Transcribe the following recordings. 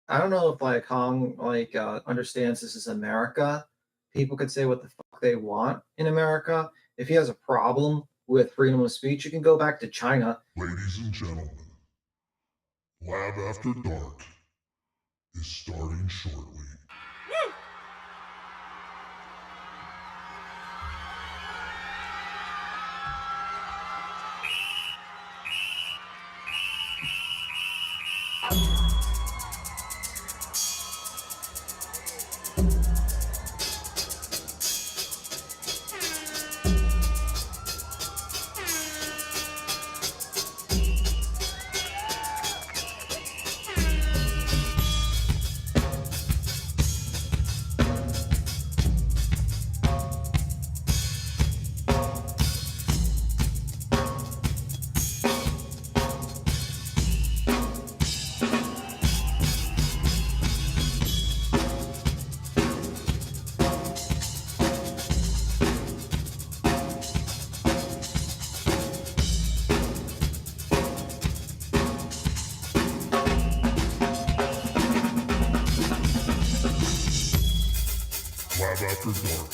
I don't know if like Hong understands this is America. People could say what the fuck they want in America. If he has a problem with freedom of speech, you can go back to China. Ladies and gentlemen, Lab After Dark is starting shortly. Lab After Dark is starting soon.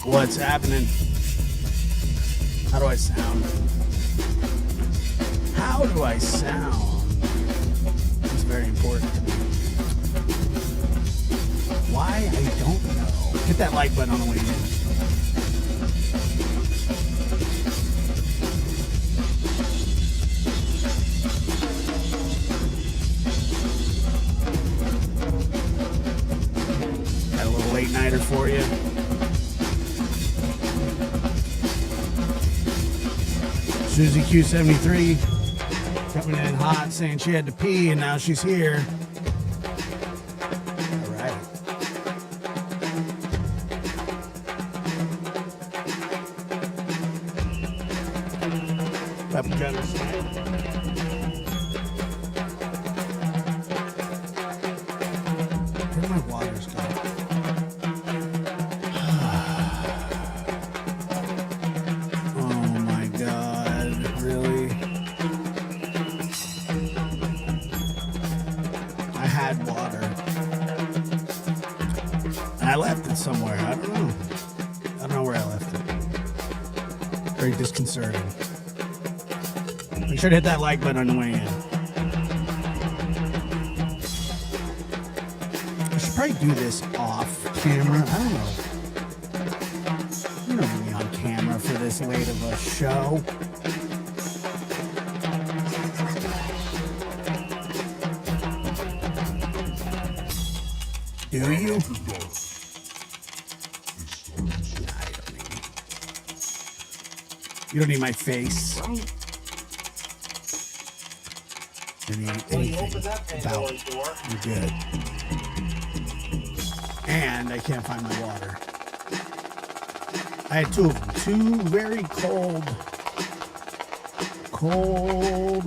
What's happening? How do I sound? How do I sound? It's very important to me. Why? I don't know. Hit that like button on the way in. Got a little late nighter for you. Susie Q73 coming in hot, saying she had to pee, and now she's here. All right. Pepper cutters. Where'd my waters go? Oh my God, really? I had water. And I left it somewhere. I don't know. I don't know where I left it. Very disconcerting. Make sure to hit that like button on the way in. I should probably do this off camera. I don't know. You don't need me on camera for this late of a show. Do you? After Dark is starting soon. I don't need it. You don't need my face. You need anything about it. You're good. And I can't find my water. I had two of them. Two very cold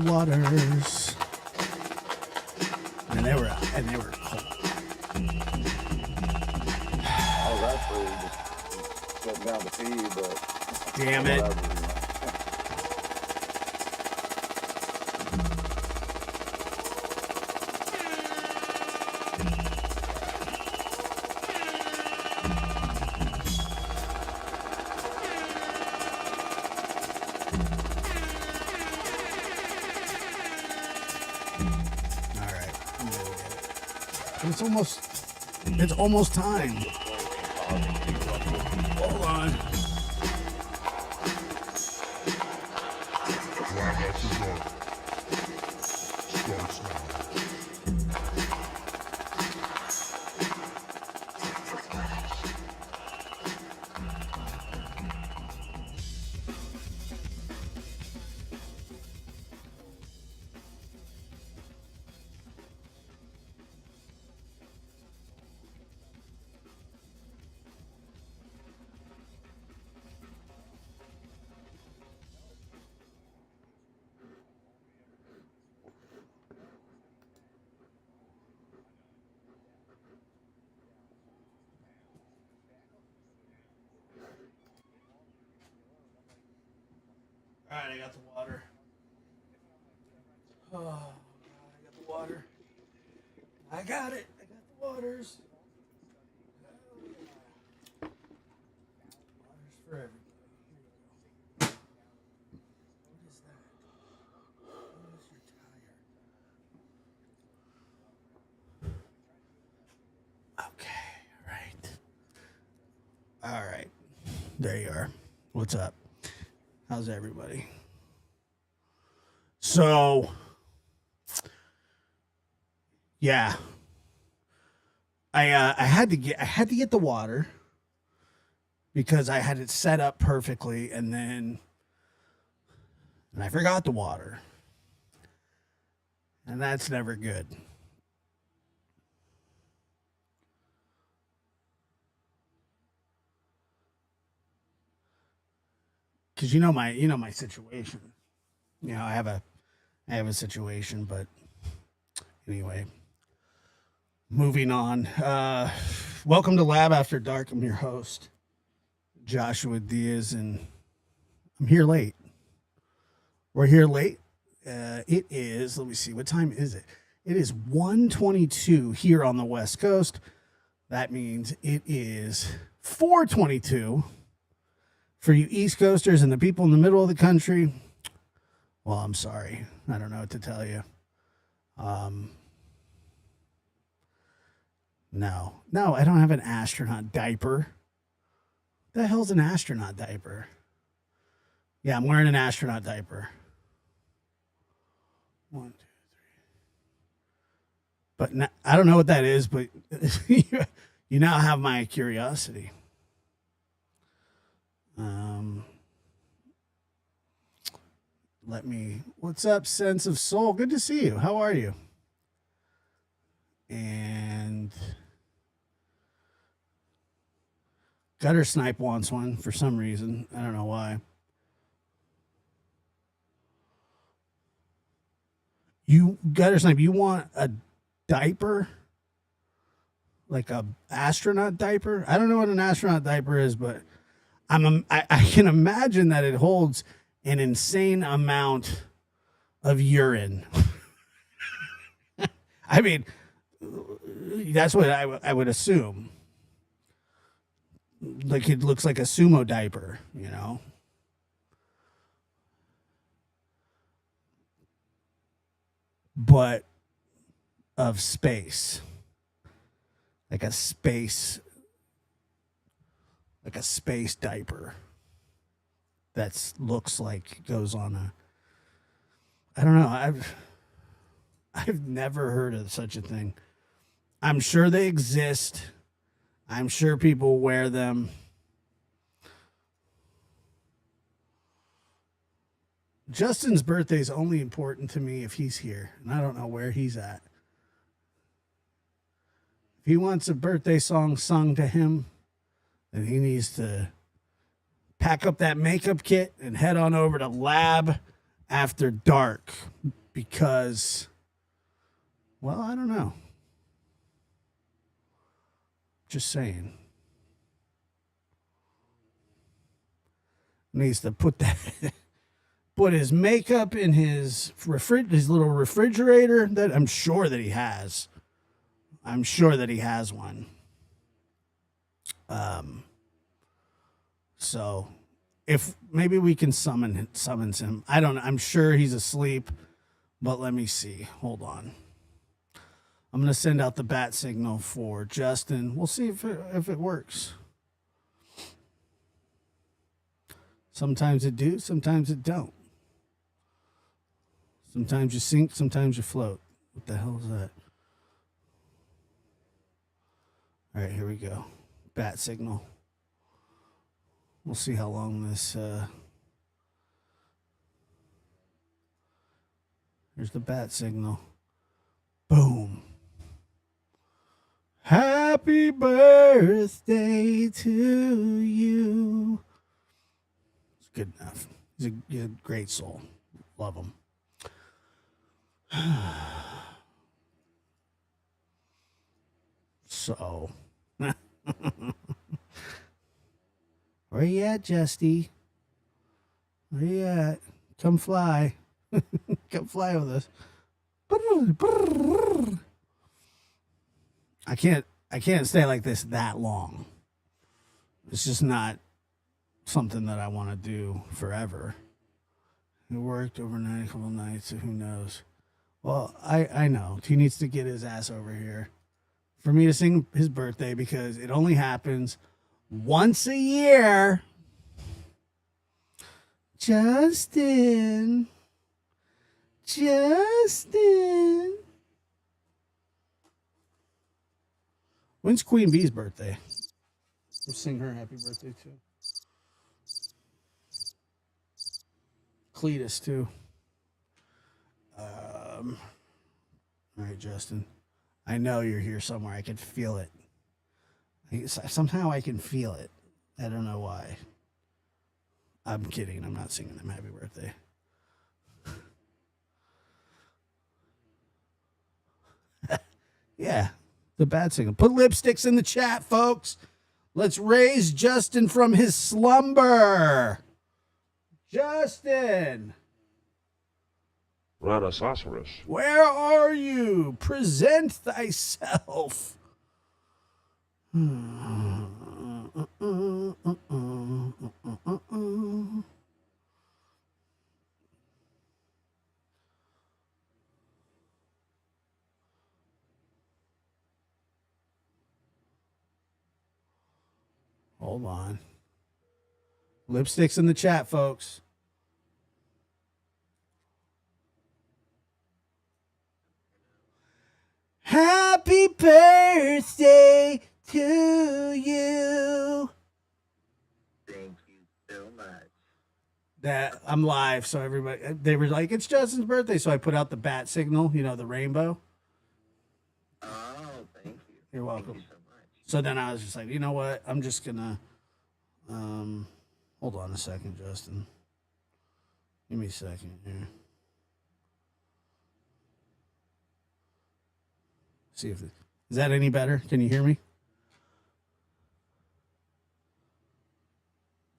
waters. And they were cold. I was actually just sitting down to pee, but Damn it. whatever. All right. I'm gonna get it. It's almost time. Hold on. Lab After Dark starts now. right, I got the water. Oh, God, I got the water. I got it. I got the waters. Waters for everybody. What is that? What is your tire? Okay, all right. There you are. What's up? How's everybody? So, yeah, I had to get the water because I had it set up perfectly, and I forgot the water, and that's never good. Because you know my situation. I have a situation, but anyway, moving on. Welcome to Lab After Dark. I'm your host, Joshua Diaz, and I'm here late. We're here late. It is, let me see, what time is it? It is 1:22 here on the West Coast. That means it is 4:22 for you East Coasters and the people in the middle of the country. Well, I'm sorry. I don't know what to tell you. No, I don't have an astronaut diaper. The hell's an astronaut diaper? Yeah, I'm wearing an astronaut diaper. 1, 2, 3. But I don't know what that is, but you now have my curiosity. What's up, Sense of Soul? Good to see you. How are you? And Gutter Snipe wants one for some reason. I don't know why. Gutter Snipe, you want a diaper? Like a astronaut diaper? I don't know what an astronaut diaper is, but I can imagine that it holds an insane amount of urine. I mean, that's what I would assume. Like it looks like a sumo diaper, but of space. Like a space diaper that looks like goes on I don't know. I've never heard of such a thing. I'm sure they exist. I'm sure people wear them. Justin's birthday is only important to me if he's here, and I don't know where he's at. If he wants a birthday song sung to him, then he needs to pack up that makeup kit and head on over to Lab After Dark because, well, I don't know. Just saying. Needs to put his makeup in his little refrigerator that I'm sure that he has. I'm sure that he has one. So if maybe we can summons him. I don't know. I'm sure he's asleep, but let me see. Hold on. I'm going to send out the bat signal for Justin. We'll see if it works. Sometimes it do, sometimes it don't. Sometimes you sink, sometimes you float. What the hell is that? All right, here we go. Bat signal. We'll see how long this... Here's the bat signal. Boom. Happy birthday to you. It's good enough. He's a great soul. Love him. So, where you at, Justy? Where you at? Come fly. Come fly with us. I can't stay like this that long. It's just not something that I want to do forever. He worked overnight a couple nights, so who knows? Well, I know. He needs to get his ass over here for me to sing his birthday because it only happens once a year. Justin. When's Queen Bee's birthday? We'll sing her happy birthday too. Cletus too. All right, Justin. I know you're here somewhere. I can feel it. Somehow I can feel it. I don't know why. I'm kidding. I'm not singing them happy birthday. Yeah, the bad signal. Put lipsticks in the chat, folks. Let's raise Justin from his slumber. Justin. Rhinoceros. Where are you? Present thyself. Hold on. Lipsticks in the chat, folks. Happy birthday to you. Thank you so much. That I'm live, so everybody they were like, it's Justin's birthday, so I put out the bat signal, the rainbow. Oh, thank you. You're welcome. Thank you so much. So then I was just like, you know what? I'm just gonna hold on a second, Justin. Give me a second here. See if is that any better? Can you hear me?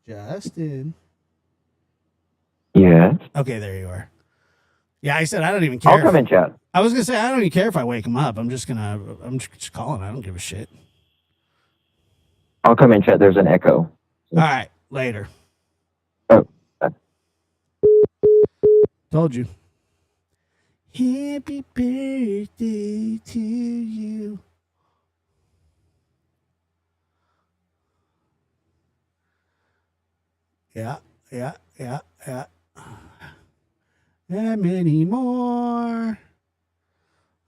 Justin. Yes. Okay, there you are. Yeah, I said I don't even care. I'll come in chat. I was gonna say I don't even care if I wake him up. I'm just calling. I don't give a shit. I'll come in chat. There's an echo. All right, later. Oh. Told you. Happy birthday to you. Yeah. And many more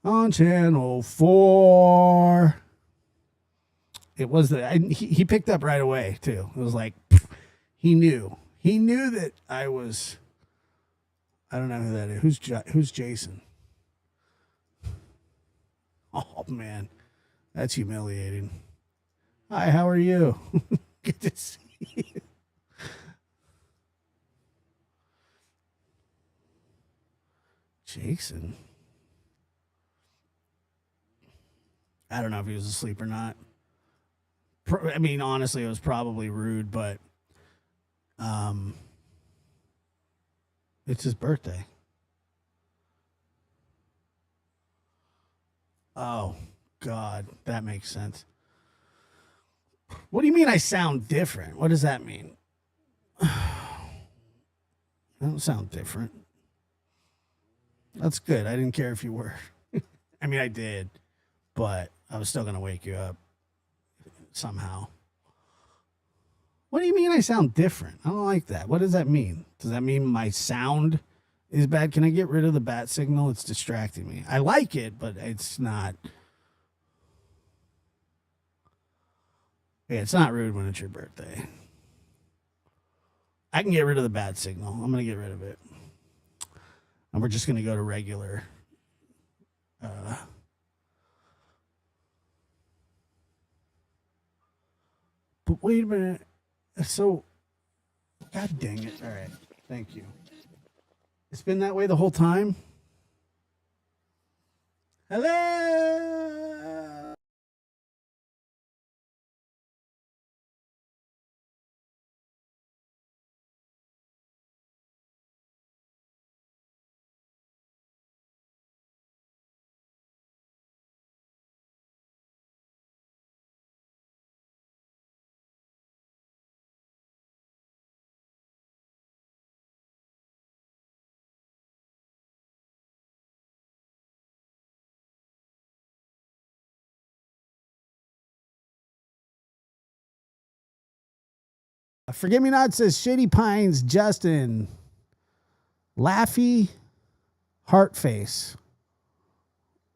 on channel 4. It was he picked up right away too. It was like he knew that I was. I don't know who that is. Who's Jason? Oh man, that's humiliating. Hi, how are you? Good to see you. Jason. I don't know if he was asleep or not. I mean, honestly, it was probably rude, but it's his birthday. Oh, God, that makes sense. What do you mean I sound different? What does that mean? I don't sound different. That's good. I didn't care if you were. I mean, I did, but I was still going to wake you up somehow. What do you mean I sound different? I don't like that. What does that mean? Does that mean my sound is bad? Can I get rid of the bat signal? It's distracting me. I like it, but it's not. Yeah, it's not rude when it's your birthday. I can get rid of the bat signal. I'm going to get rid of it. And we're just going to go to regular. But wait a minute. So, God dang it. All right. Thank you. It's been that way the whole time? Hello? Forget Me Not says Shady Pines, Justin. Laffy, Heartface.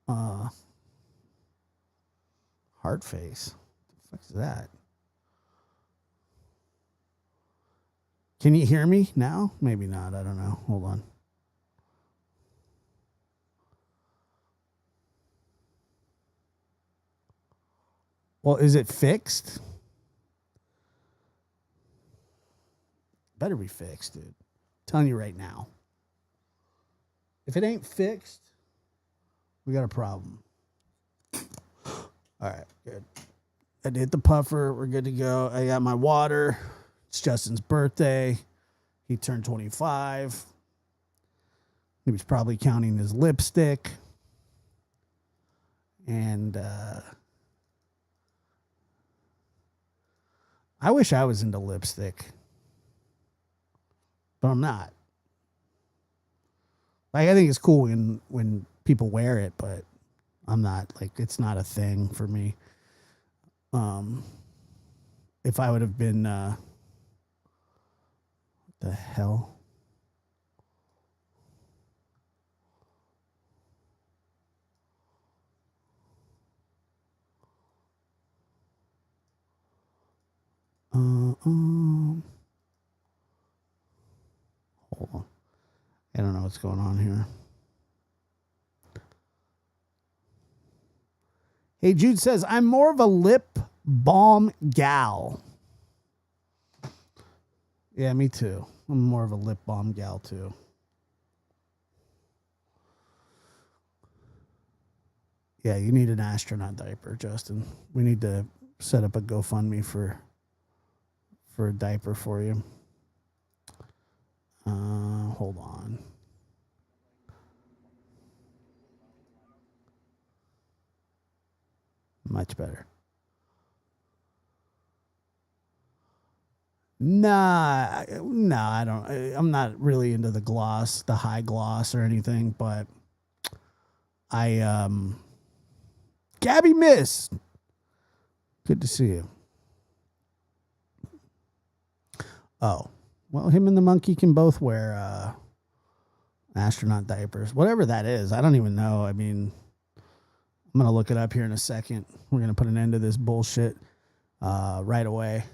Heartface. What the fuck is that? Can you hear me now? Maybe not. I don't know. Hold on. Well, is it fixed? Better be fixed, dude. I'm telling you right now. If it ain't fixed, we got a problem. All right, good. I did the puffer. We're good to go. I got my water. It's Justin's birthday. He turned 25. He was probably counting his lipstick. And I wish I was into lipstick. But I'm not. Like, I think it's cool when people wear it, but I'm not. Like, it's not a thing for me. If I would have been, what the hell? Hold on. I don't know what's going on here. Hey, Jude says, I'm more of a lip balm gal. Yeah, me too. I'm more of a lip balm gal too. Yeah, you need an astronaut diaper, Justin. We need to set up a GoFundMe for a diaper for you. Hold on. Much better. Nah, I don't. I'm not really into the gloss, the high gloss or anything, but Gabby Miss, good to see you. Oh, well, him and the monkey can both wear astronaut diapers, whatever that is. I don't even know. I mean, I'm gonna look it up here in a second. We're gonna put an end to this bullshit right away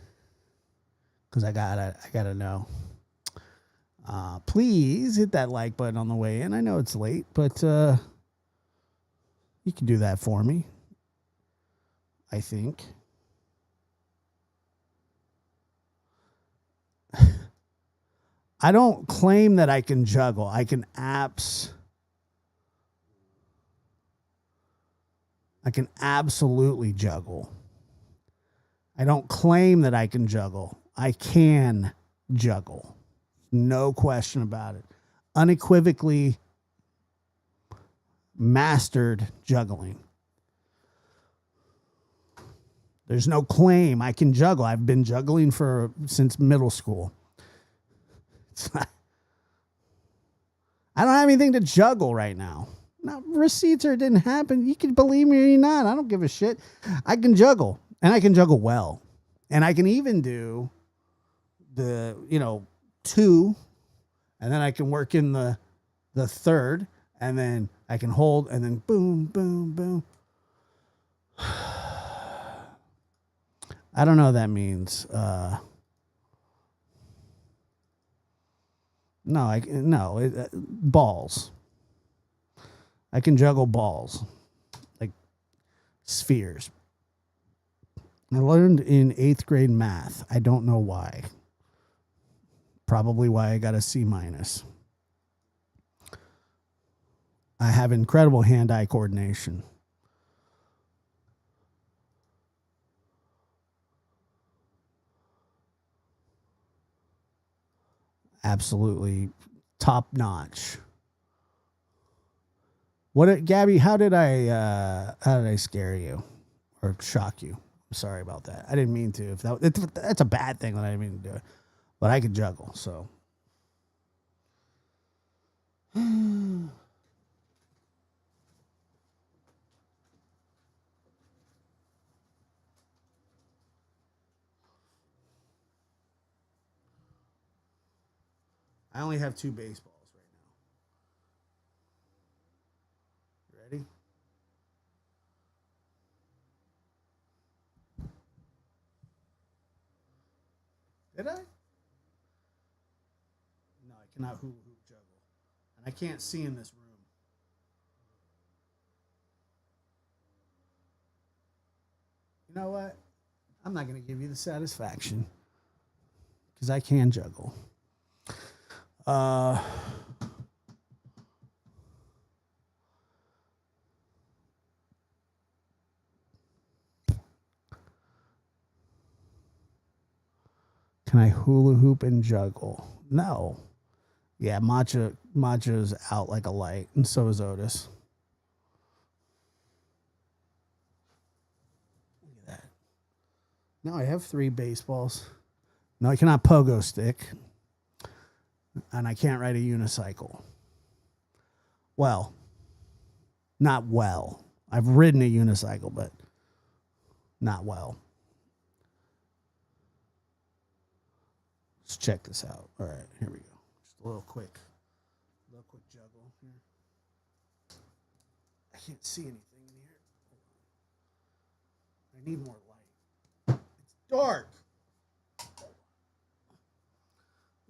because I gotta know. Please hit that like button on the way in. I know it's late, but you can do that for me, I think. I don't claim that I can juggle. I can absolutely juggle. I don't claim that I can juggle. I can juggle. No question about it. Unequivocally mastered juggling. There's no claim I can juggle. I've been juggling since middle school. It's not, I don't have anything to juggle right now. Now, receipts or it didn't happen. You can believe me or not. I don't give a shit. I can juggle, and I can juggle well. And I can even do the, 2, and then I can work in the third, and then I can hold, and then boom, boom, boom. I don't know what that means. Balls. I can juggle balls, like spheres. I learned in 8th grade math. I don't know why. Probably why I got a C-. I have incredible hand-eye coordination. Absolutely top notch. Gabby, how did I scare you or shock you? I'm sorry about that. I didn't mean to. That's a bad thing that I didn't mean to do it. But I could juggle, so. I only have 2 baseballs right now. You ready? Did I? No, I cannot hula hoop juggle. And I can't see in this room. You know what? I'm not going to give you the satisfaction because I can juggle. Can I hula hoop and juggle? No. Yeah, Macha's out like a light, and so is Otis. Look at that. Now I have 3 baseballs. No, I cannot pogo stick. And I can't ride a unicycle. Well, not well. I've ridden a unicycle, but not well. Let's check this out. All right, here we go. Just a little quick juggle here. I can't see anything in here. I need more light. It's dark.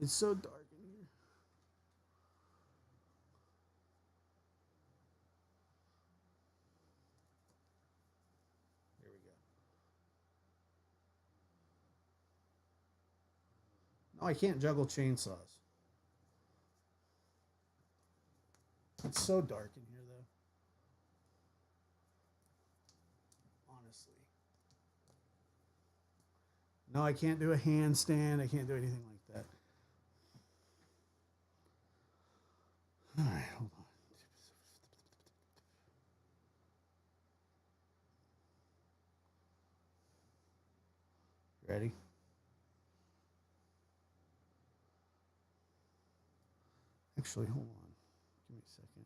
It's so dark in here. Here we go. No, I can't juggle chainsaws. It's so dark in here, though. Honestly. No, I can't do a handstand. I can't do anything like that. All right, hold on. Ready? Actually, hold on. Give me a second.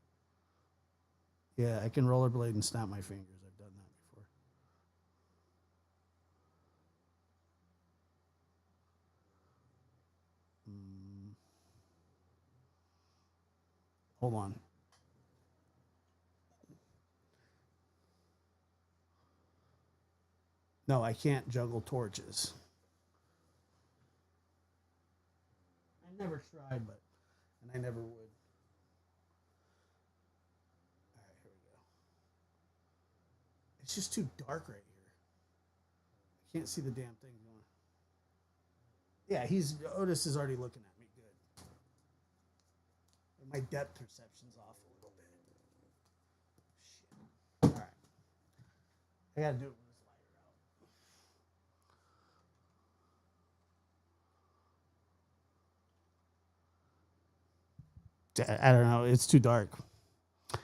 Yeah, I can rollerblade and snap my fingers. I've done that before. Hold on. No, I can't juggle torches. I never tried, but and I never would. All right, here we go. It's just too dark right here. I can't see the damn thing going. Yeah, Otis is already looking at me good. My depth perception's off a little bit. Shit. All right. I gotta do it with this lighter out. I don't know. It's too dark. I'll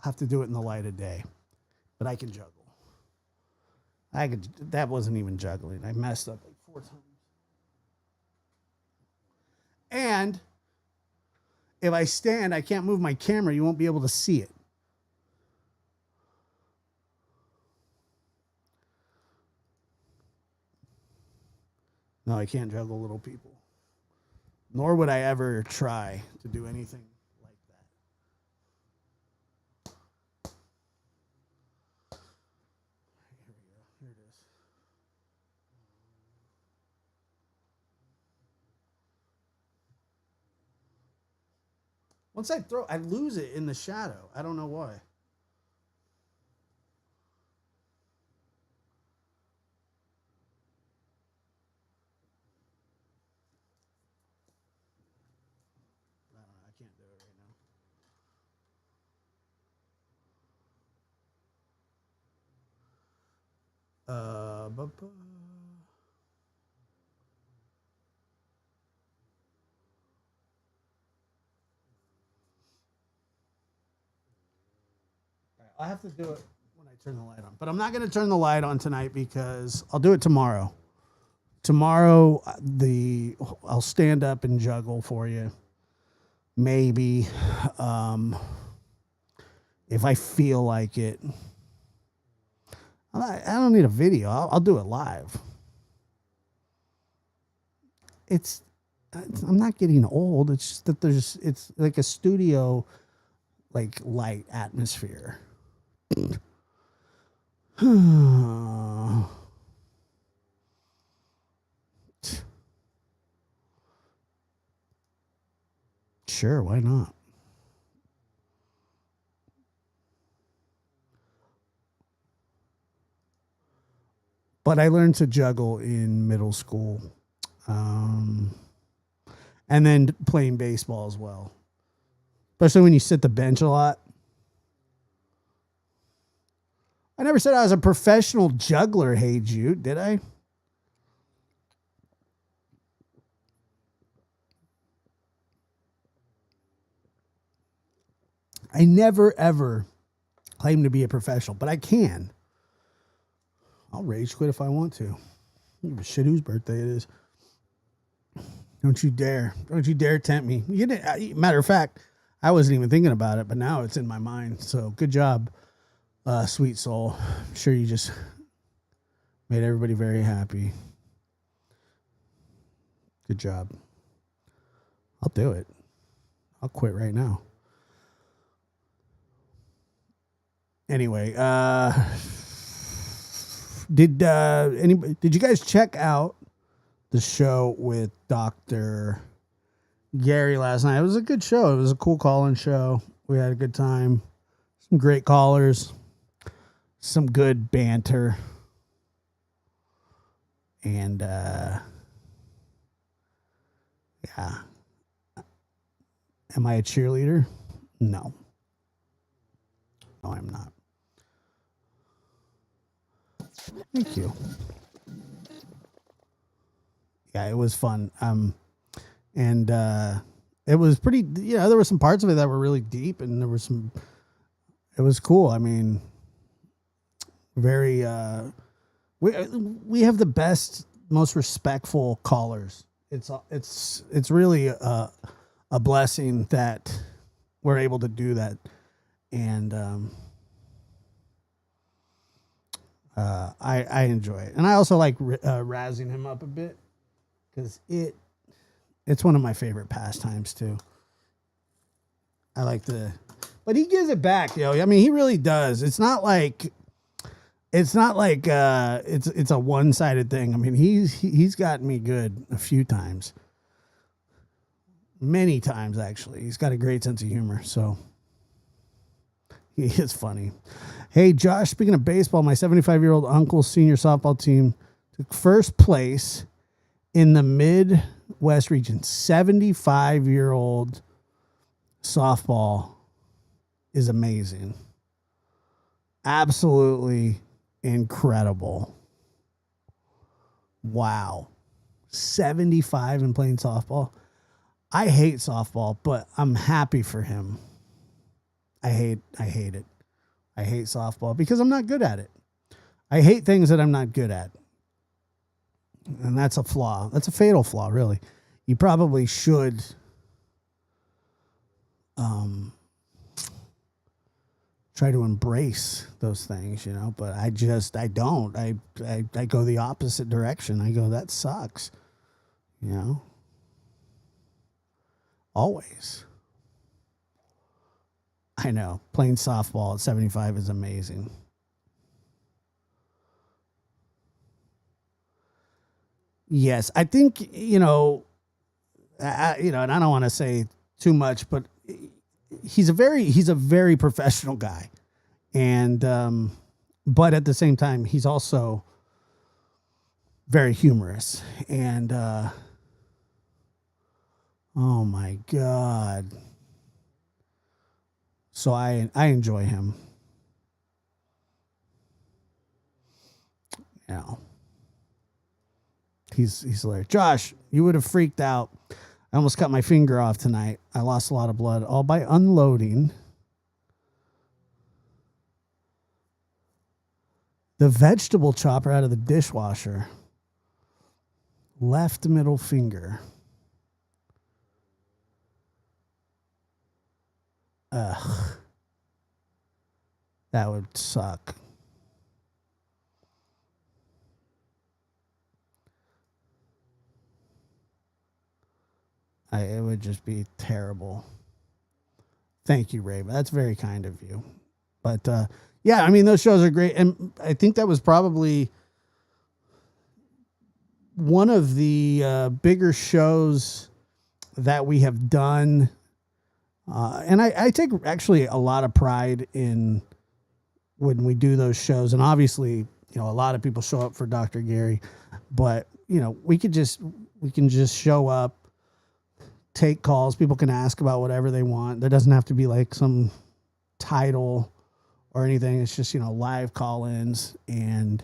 have to do it in the light of day. But I can juggle. That wasn't even juggling. I messed up like 4 times. And if I stand, I can't move my camera. You won't be able to see it. No, I can't juggle little people. Nor would I ever try to do anything like that. Here we go. Here it is. Once I throw, I lose it in the shadow. I don't know why. I don't know. I can't do it right now. I have to do it when I turn the light on. But I'm not going to turn the light on tonight because I'll do it tomorrow. Tomorrow, I'll stand up and juggle for you. Maybe. If I feel like it. I don't need a video. I'll do it live. I'm not getting old. It's just that it's like a studio, like light atmosphere. Sure, why not? But I learned to juggle in middle school. And then playing baseball as well. Especially when you sit the bench a lot. I never said I was a professional juggler, hey Jude, did I? I never ever claimed to be a professional, but I can. I'll rage quit if I want to. I don't give a shit whose birthday it is. Don't you dare. Don't you dare tempt me. You didn't, matter of fact, I wasn't even thinking about it, but now it's in my mind. So good job, sweet soul. I'm sure you just made everybody very happy. Good job. I'll do it. I'll quit right now. Anyway, did you guys check out the show with Dr. Gary last night? It was a good show. It was a cool call-in show. We had a good time. Some great callers. Some good banter. And yeah. Am I a cheerleader? No. No, I'm not. Thank you. Yeah, it was fun. And it was pretty, there were some parts of it that were really deep, and it was cool. I mean, very, we have the best, most respectful callers. It's really a blessing that we're able to do that. And I enjoy it. And I also like razzing him up a bit, because it's one of my favorite pastimes too. I like but he gives it back, I mean, he really does. It's not like it's a one-sided thing. I mean, he's gotten me good a few times. Many times, actually. He's got a great sense of humor, so he is funny. Hey, Josh, speaking of baseball, my 75-year-old uncle's senior softball team took first place in the Midwest region. 75-year-old softball is amazing. Absolutely incredible. Wow. 75 and playing softball. I hate softball, but I'm happy for him. I hate it. I hate softball because I'm not good at it. I hate things that I'm not good at. And that's a flaw. That's a fatal flaw, really. You probably should try to embrace those things, but I don't. I go the opposite direction. I go, that sucks. Always. I know. Playing softball at 75 is amazing. Yes, I think, and I don't want to say too much, but he's a very professional guy. And but at the same time, he's also very humorous. And oh my God. So I enjoy him. He's hilarious. Josh, you would have freaked out. I almost cut my finger off tonight. I lost a lot of blood, all by unloading the vegetable chopper out of the dishwasher. Left middle finger. Ugh. That would suck. It would just be terrible. Thank you, Ray. That's very kind of you. But yeah, I mean, those shows are great. And I think that was probably one of the bigger shows that we have done. And I take actually a lot of pride in when we do those shows. And obviously, you know, a lot of people show up for Dr. Gary, but you know, we can just show up, take calls. People can ask about whatever they want. There doesn't have to be like some title or anything. It's just, you know, live call-ins and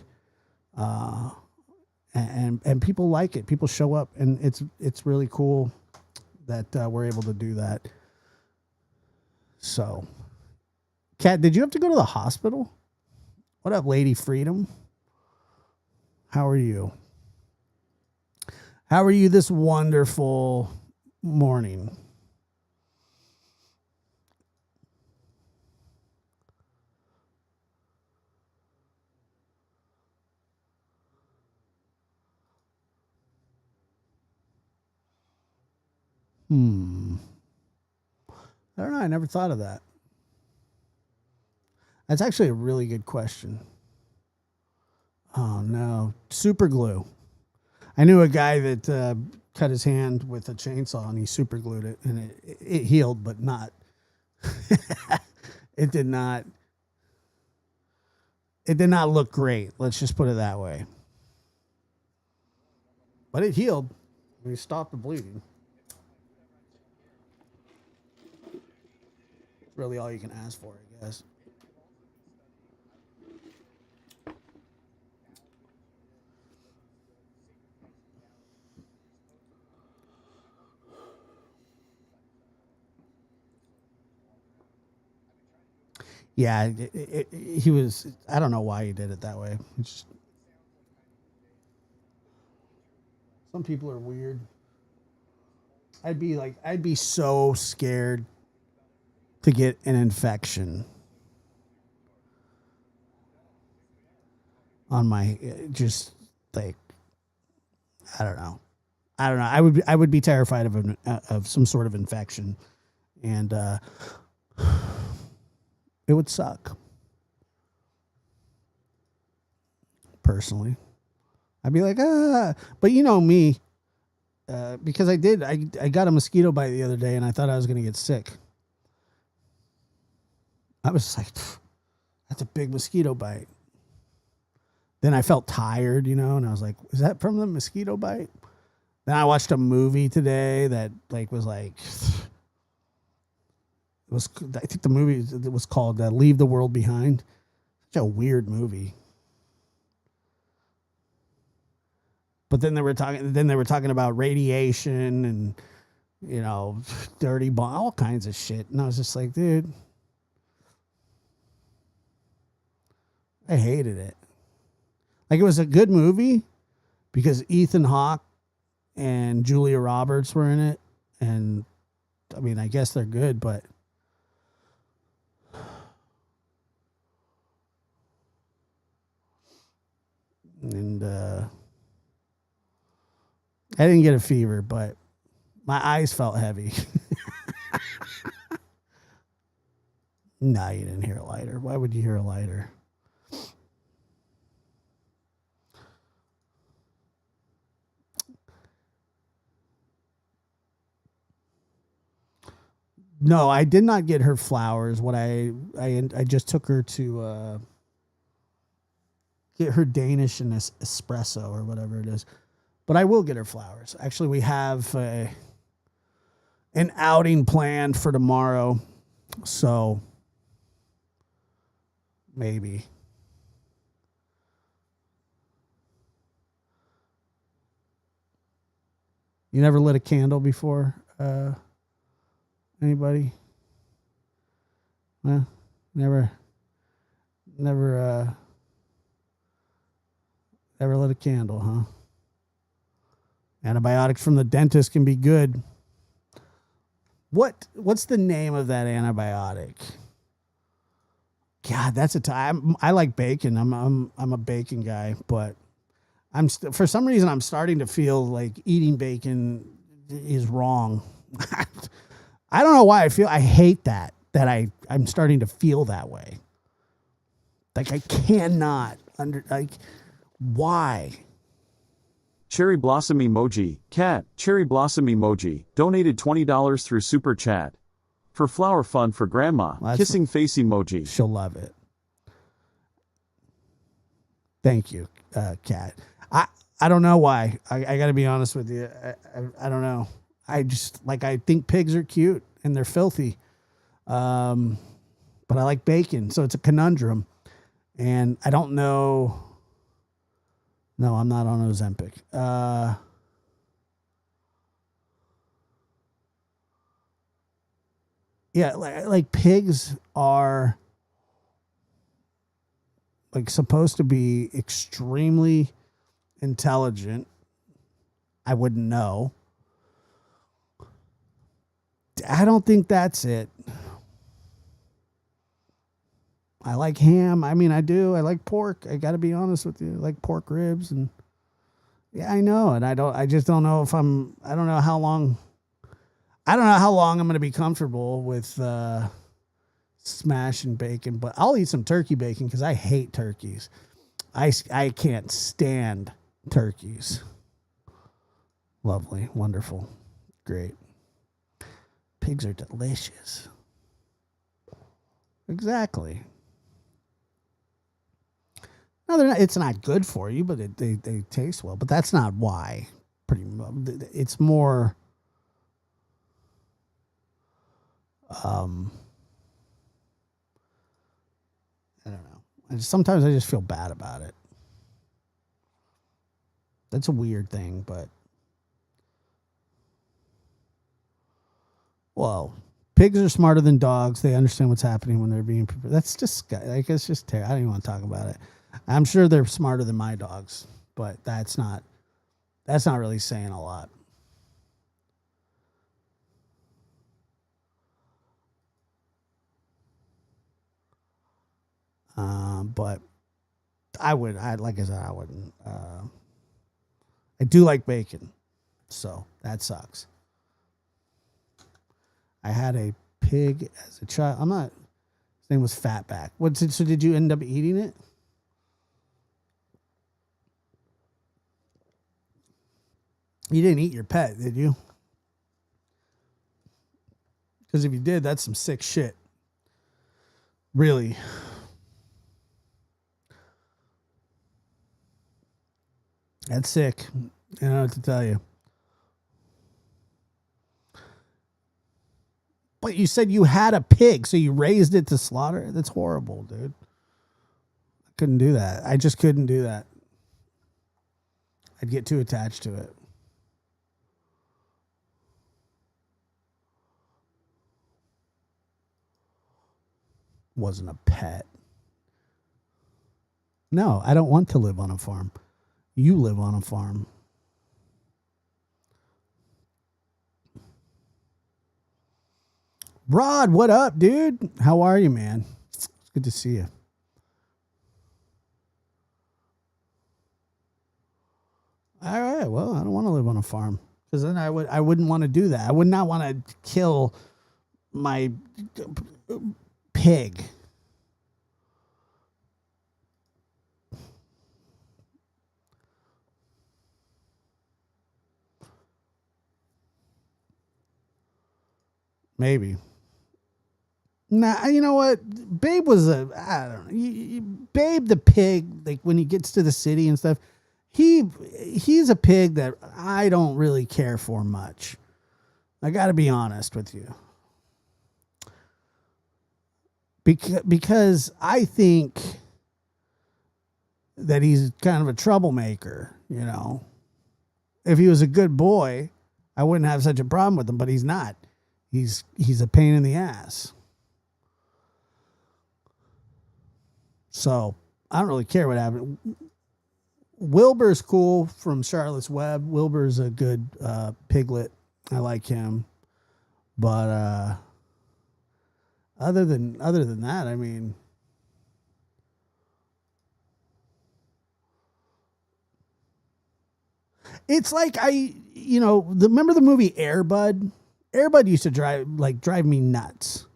people like it. People show up, and it's really cool that we're able to do that. So, Kat, did you have to go to the hospital? What up, Lady Freedom? How are you? How are you this wonderful morning? I don't know. I never thought of that. That's actually a really good question. Oh, no. Super glue. I knew a guy that cut his hand with a chainsaw and he super glued it, and it healed, but not. It did not look great. Let's just put it that way. But it healed. We stopped the bleeding. Really all you can ask for, I guess. Yeah, he was. I don't know why he did it that way. Some people are weird. I'd be so scared to get an infection on my, just like, I don't know. I would be terrified of some sort of infection, and it would suck. Personally, I'd be like, but you know me, because I got a mosquito bite the other day, and I thought I was going to get sick. I was like, that's a big mosquito bite. Then I felt tired, you know, and I was like, is that from the mosquito bite? Then I watched a movie today that I think the movie was called Leave the World Behind. Such a weird movie. But then they were talking about radiation and, you know, dirty bomb, all kinds of shit. And I was just like, dude, I hated it. Like, it was a good movie because Ethan Hawke and Julia Roberts were in it. And I mean, I guess they're good, but I didn't get a fever, but my eyes felt heavy. No, you didn't hear a lighter. Why would you hear a lighter? No, I did not get her flowers. What I just took her to get her Danish and espresso or whatever it is. But I will get her flowers. Actually, we have an outing planned for tomorrow, so maybe. You never lit a candle before? Anybody? Well, never lit a candle, huh? Antibiotics from the dentist can be good. What's the name of that antibiotic? God, that's a time. I like bacon. I'm a bacon guy, but for some reason I'm starting to feel like eating bacon is wrong. I don't know why I hate that I'm starting to feel that way. Like I cannot why? Cherry Blossom emoji, cat, Cherry Blossom emoji, donated $20 through Super Chat. For flower fun for grandma, Well, kissing face emoji. She'll love it. Thank you, Cat. I don't know why. I got to be honest with you. I don't know. I just I think pigs are cute and they're filthy. But I like bacon, so it's a conundrum. And I don't know. No, I'm not on Ozempic. Yeah, like pigs are supposed to be extremely intelligent. I wouldn't know. I don't think that's it. I like ham. I mean, I do. I like pork. I got to be honest with you. I like pork ribs and yeah, I know. And I just don't know if I don't know how long I'm going to be comfortable with smashing bacon, but I'll eat some turkey bacon because I hate turkeys. I can't stand turkeys. Lovely, wonderful, great. Pigs are delicious. Exactly. No, they're not, it's not good for you, but they taste well. But that's not why. Pretty much, it's more. I don't know. Sometimes I just feel bad about it. That's a weird thing, but well, pigs are smarter than dogs. They understand what's happening when they're being prepared. That's just it's just terrible. I don't even want to talk about it. I'm sure they're smarter than my dogs, but that's not really saying a lot. But like I said, I wouldn't. I do like bacon, so that sucks. I had a pig as a child. His name was Fatback. So did you end up eating it? You didn't eat your pet, did you? Because if you did, that's some sick shit. Really. That's sick. I don't know what to tell you. But you said you had a pig, so you raised it to slaughter? That's horrible, dude. I couldn't do that. I just couldn't do that. I'd get too attached to it. Wasn't a pet. No, I don't want to live on a farm. You live on a farm. Rod, what up, dude? How are you, man? It's good to see you. All right. Well, I don't want to live on a farm because then I wouldn't want to do that. I would not want to kill my pig. Maybe. Nah, you know what? Babe was I don't know. Babe the pig, like when he gets to the city and stuff, he's a pig that I don't really care for much. I got to be honest with you. Because I think that he's kind of a troublemaker, you know. If he was a good boy, I wouldn't have such a problem with him, but he's not. He's a pain in the ass. So I don't really care what happened. Wilbur's cool from Charlotte's Web. Wilbur's a good piglet. I like him. But other than that, I mean, it's like remember the movie Air Bud? Airbud used to drive me nuts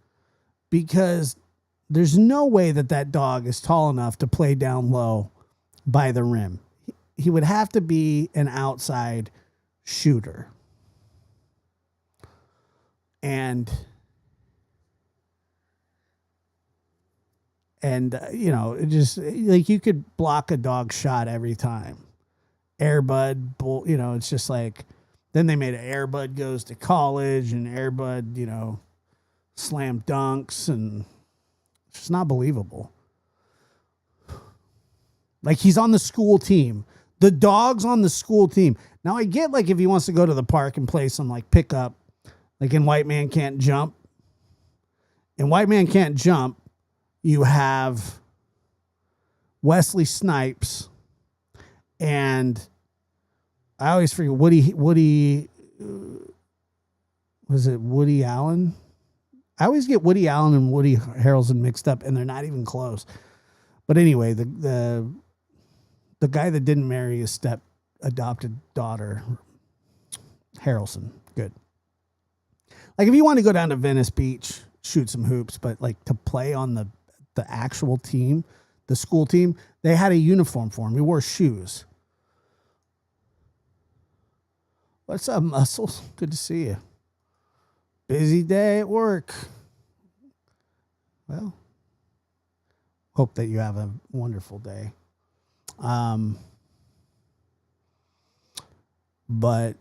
because there's no way that dog is tall enough to play down low by the rim. He would have to be an outside shooter. And you know, it just like you could block a dog shot every time. Airbud, you know, it's just like, then they made Airbud goes to college and Airbud, you know, slam dunks, and it's just not believable. Like, he's on the school team. The dog's on the school team. Now, I get, like, if he wants to go to the park and play some, like, pickup, like in White Man Can't Jump. In White Man Can't Jump, you have Wesley Snipes and I always forget Woody, was it Woody Allen? I always get Woody Allen and Woody Harrelson mixed up, and they're not even close. But anyway, the guy that didn't marry his adopted daughter, Harrelson, good. Like, if you want to go down to Venice Beach, shoot some hoops, but like to play on the actual team, the school team, they had a uniform for him. He wore shoes. What's up, Muscles? Good to see you. Busy day at work. Well, hope that you have a wonderful day. But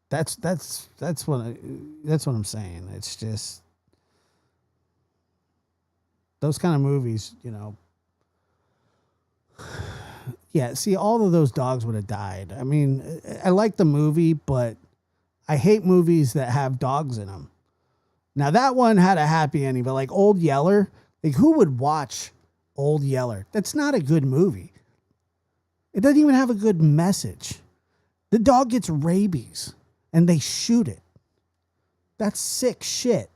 that's what I'm saying. It's just those kind of movies, you know. Yeah, see, all of those dogs would have died. I mean, I like the movie, but I hate movies that have dogs in them. Now, that one had a happy ending, but like Old Yeller, like, who would watch Old Yeller? That's not a good movie. It doesn't even have a good message. The dog gets rabies, and they shoot it. That's sick shit.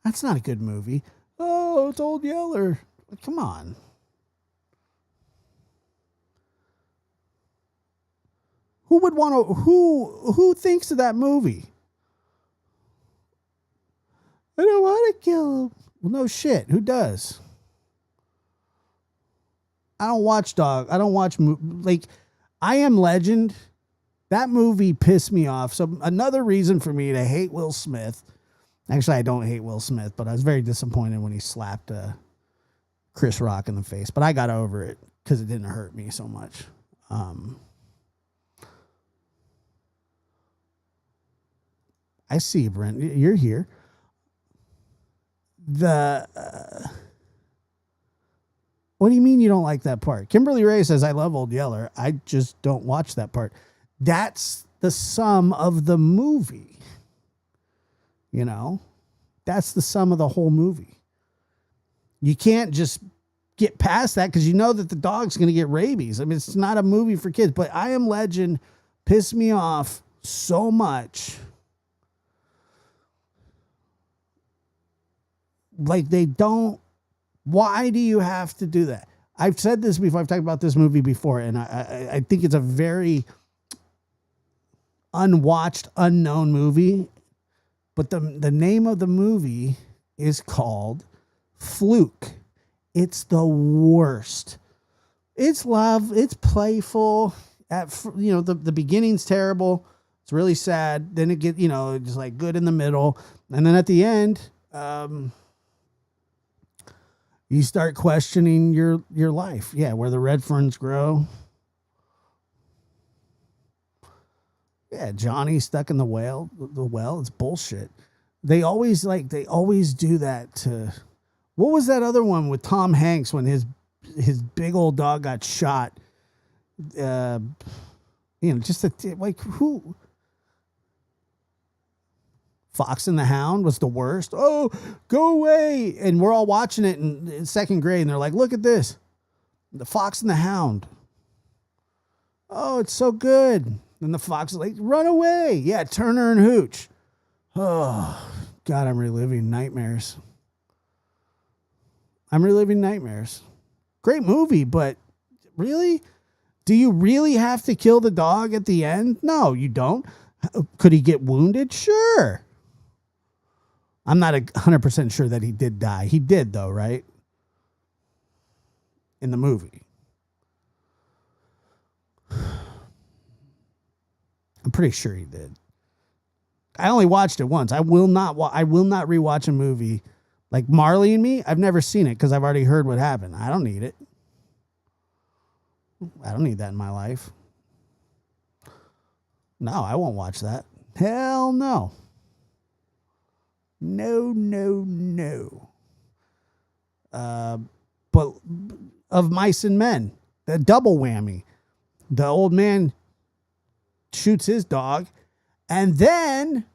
That's not a good movie. Oh, it's Old Yeller. Come on. Who would want to, who thinks of that movie? I don't want to kill him. Well, no shit. Who does? I don't watch like, I Am Legend. That movie pissed me off. So another reason for me to hate Will Smith. Actually, I don't hate Will Smith, but I was very disappointed when he slapped Chris Rock in the face. But I got over it because it didn't hurt me so much. I see you, Brent. You're here. What do you mean you don't like that part? Kimberly Ray says, I love Old Yeller. I just don't watch that part. That's the sum of the movie. You know, that's the sum of the whole movie. You can't just get past that because you know that the dog's going to get rabies. I mean, it's not a movie for kids, but I Am Legend pissed me off so much. Like, they don't. Why do you have to do that? I've said this before. I've talked about this movie before, and I think it's a very unwatched, unknown movie. But the name of the movie is called Fluke. It's the worst. It's love. It's playful. The beginning's terrible. It's really sad. Then it gets, just like good in the middle. And then at the end, you start questioning your life. Yeah, where the red ferns grow. Yeah, Johnny stuck in the well. It's bullshit. They always do that to. What was that other one with Tom Hanks when his big old dog got shot? Who? Fox and the Hound was the worst. Oh, go away. And we're all watching it in second grade, and they're like, look at this. The Fox and the Hound. Oh, it's so good. And the fox is like, run away. Yeah, Turner and Hooch. Oh, God, I'm reliving nightmares. Great movie, but really? Do you really have to kill the dog at the end? No, you don't. Could he get wounded? Sure. I'm not 100% sure that he did die. He did, though, right? In the movie. I'm pretty sure he did. I only watched it once. I will not rewatch a movie like Marley and Me. I've never seen it because I've already heard what happened. I don't need it. I don't need that in my life. No, I won't watch that. Hell no. No. But of Mice and Men, the double whammy. The old man shoots his dog, and then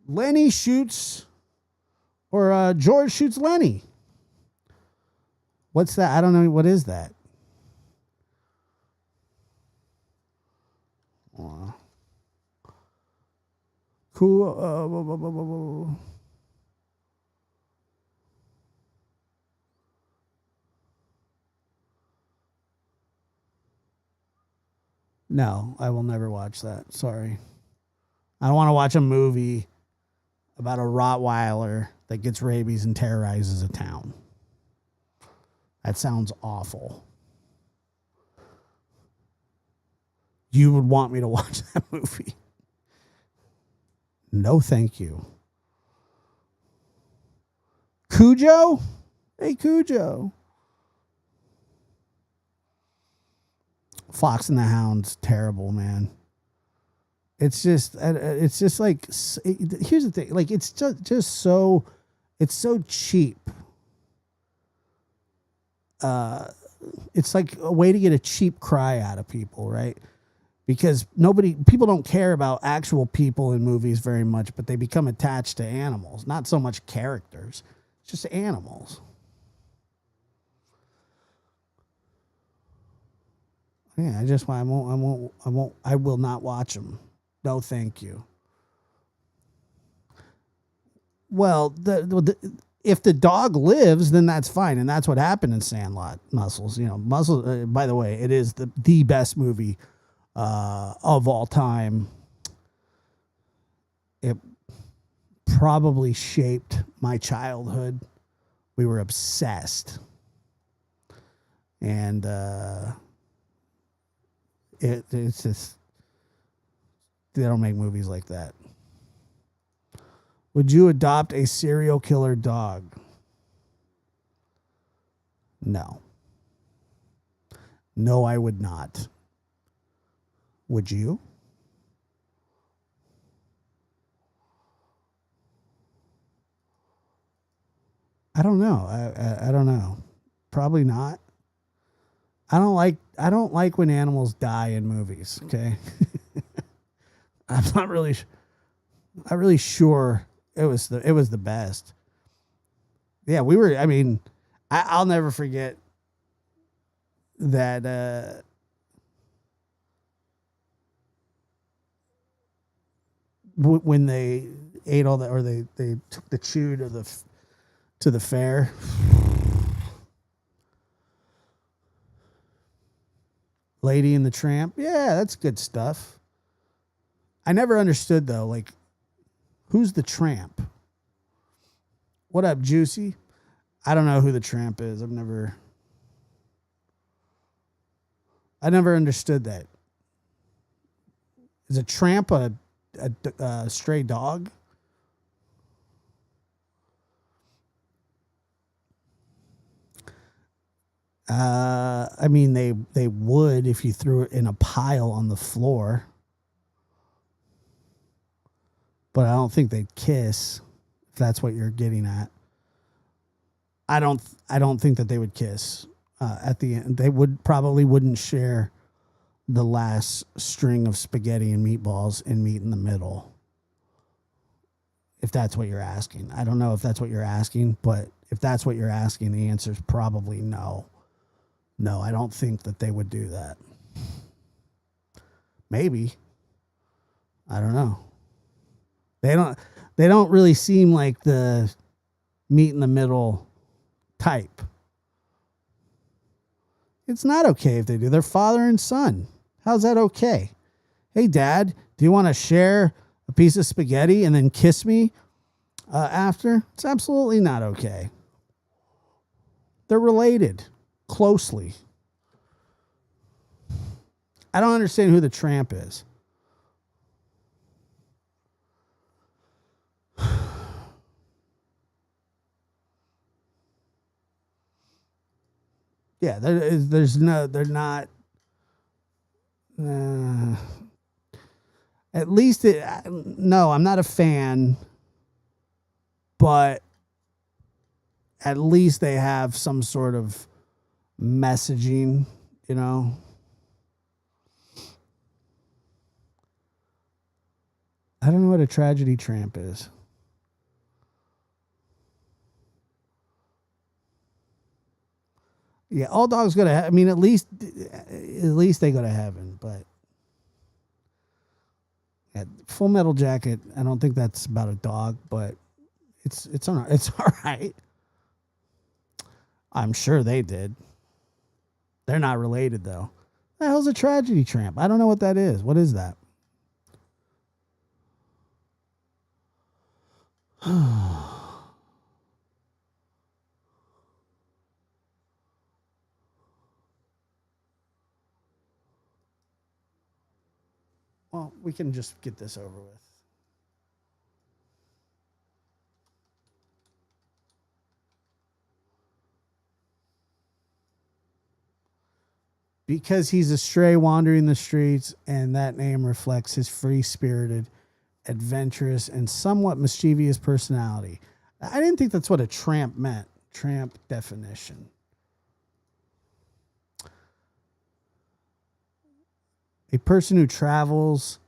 Lenny shoots, or George shoots Lenny. What's that? I don't know. What is that? Cool. No, I will never watch that. Sorry. I don't want to watch a movie about a Rottweiler that gets rabies and terrorizes a town. That sounds awful. You would want me to watch that movie? No, thank you. Cujo? Hey, Cujo. Fox and the Hound's terrible, man. It's just like, here's the thing. Like, it's just so, it's so cheap. It's like a way to get a cheap cry out of people, right? Because people don't care about actual people in movies very much, but they become attached to animals, not so much characters. It's just animals. Yeah, I will not watch them. No, thank you. Well, if the dog lives, then that's fine, and that's what happened in Sandlot. Muscles, Muscles. By the way, it is the best movie of all time. It probably shaped my childhood. We were obsessed, and it's just, they don't make movies like that. Would you adopt a serial killer dog? No. No, I would not. Would you? I don't know. I don't know. Probably not. I don't like when animals die in movies. Okay. I'm not really sure it was the best. Yeah, I'll never forget that when they ate all that, or they took the chew to the fair. Lady and the Tramp. Yeah, that's good stuff. I never understood, though, like, who's the tramp? What up, Juicy? I don't know who the tramp is. I never understood that. Is a tramp a stray dog? They would if you threw it in a pile on the floor. But I don't think they'd kiss, if that's what you're getting at. I don't think that they would kiss at the end. They wouldn't share the last string of spaghetti and meatballs and meat in the middle. If that's what you're asking. I don't know if that's what you're asking, but if that's what you're asking, the answer is probably no. No, I don't think that they would do that. Maybe. I don't know. They don't really seem like the meat in the middle type. It's not okay if they do. They're father and son. How's that okay? Hey, Dad, do you want to share a piece of spaghetti and then kiss me after? It's absolutely not okay. They're related closely. I don't understand who the tramp is. Yeah, there's no, they're not. At least no, I'm not a fan, but at least they have some sort of messaging, you know. I don't know what a tragedy tramp is. Yeah, all dogs go to I mean, at least they go to heaven, but yeah, Full Metal Jacket, I don't think that's about a dog, but it's all right. I'm sure they did. They're not related though. The hell's a tragedy tramp? I don't know what that is. What is that? Well, we can just get this over with. Because he's a stray wandering the streets, and that name reflects his free-spirited, adventurous, and somewhat mischievous personality. I didn't think that's what a tramp meant. Tramp definition. A person who travels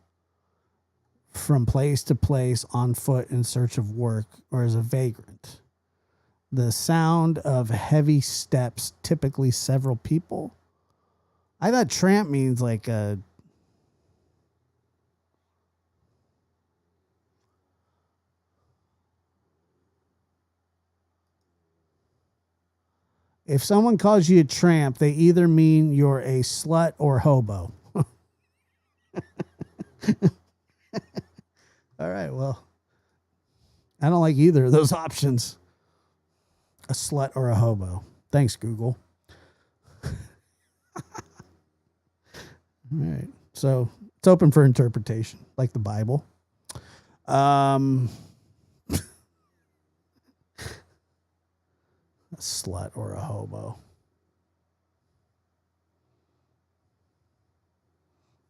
from place to place on foot in search of work or as a vagrant. The sound of heavy steps, typically several people. I thought tramp means like a... If someone calls you a tramp, they either mean you're a slut or hobo. All right, well, I don't like either of those options. A slut or a hobo. Thanks, Google. All right, so it's open for interpretation, like the Bible. A slut or a hobo.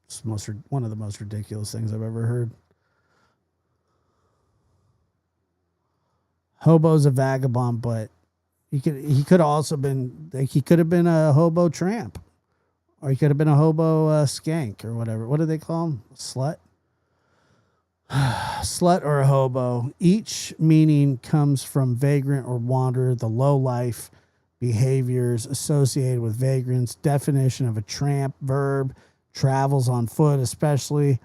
It's one of the most ridiculous things I've ever heard. Hobo's a vagabond, but he could have also been like he could have been a hobo tramp, or he could have been a hobo skank or whatever. What do they call him? Slut. Slut or a hobo. Each meaning comes from vagrant or wanderer. The low life behaviors associated with vagrants. Definition of a tramp: verb, travels on foot, especially.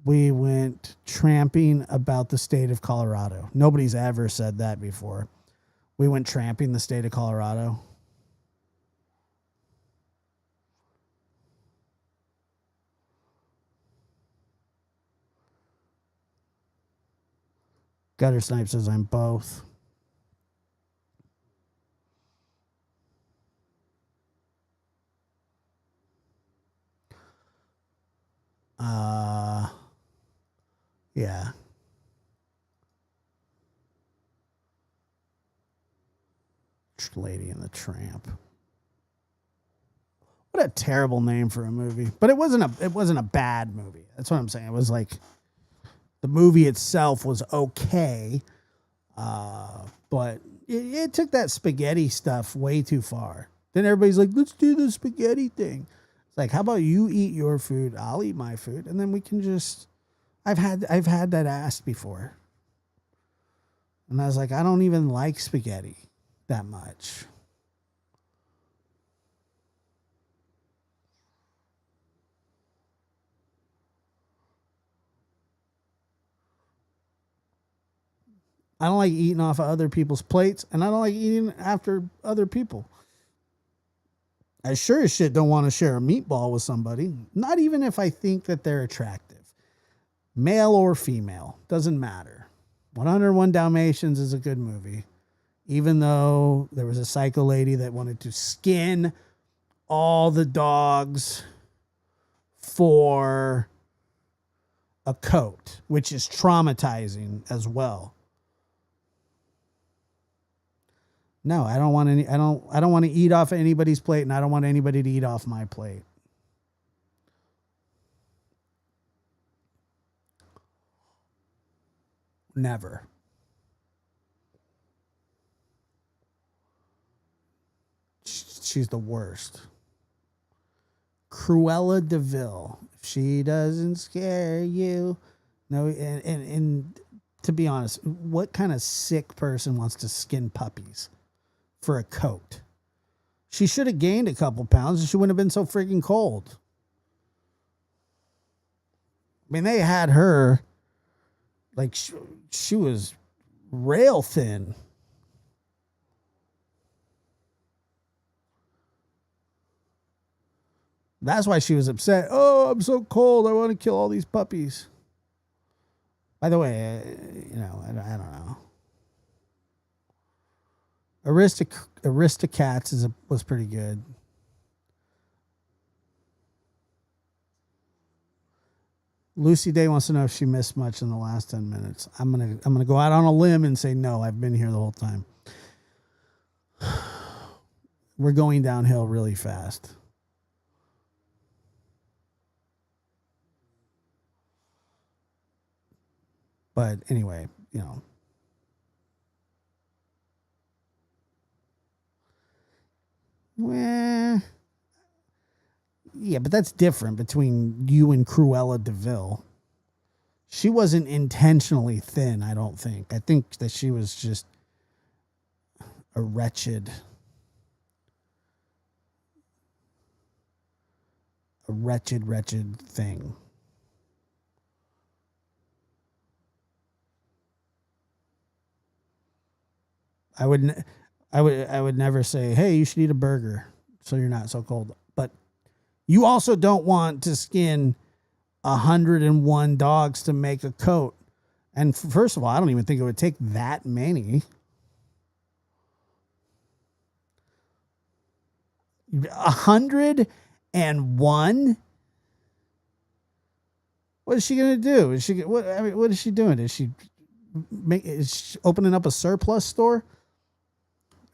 We went tramping about the state of Colorado. Nobody's ever said that before. We went tramping the state of Colorado. Gutter Snipe says I'm both. Yeah. Lady and the Tramp. What a terrible name for a movie. But it wasn't a bad movie. That's what I'm saying. It was like the movie itself was okay. But it took that spaghetti stuff way too far. Then everybody's like, let's do the spaghetti thing. It's like, how about you eat your food, I'll eat my food, and then we can just I've had that asked before. And I was like, I don't even like spaghetti that much. I don't like eating off of other people's plates, and I don't like eating after other people. I sure as shit don't want to share a meatball with somebody. Not even if I think that they're attractive. Male or female. Doesn't matter. 101 Dalmatians is a good movie. Even though there was a psycho lady that wanted to skin all the dogs for a coat, which is traumatizing as well. No, I don't want any. I don't want to eat off anybody's plate, and I don't want anybody to eat off my plate. Never. She's the worst. Cruella de Vil. If she doesn't scare you, no. And to be honest, what kind of sick person wants to skin puppies for a coat? She should have gained a couple pounds and she wouldn't have been so freaking cold. I mean, they had her like she was rail thin. That's why she was upset. Oh, I'm so cold. I want to kill all these puppies. By the way, I don't know. Aristocats was pretty good. Lucy Day wants to know if she missed much in the last 10 minutes. I'm gonna go out on a limb and say no. I've been here the whole time. We're going downhill really fast. But anyway, Well, yeah, but that's different between you and Cruella de Vil. She wasn't intentionally thin, I don't think. I think that she was just a wretched thing. I would never say, hey, you should eat a burger so you're not so cold. But you also don't want to skin 101 dogs to make a coat. And first of all, I don't even think it would take that many. 101? What is she going to do? What is she doing? Is she opening up a surplus store?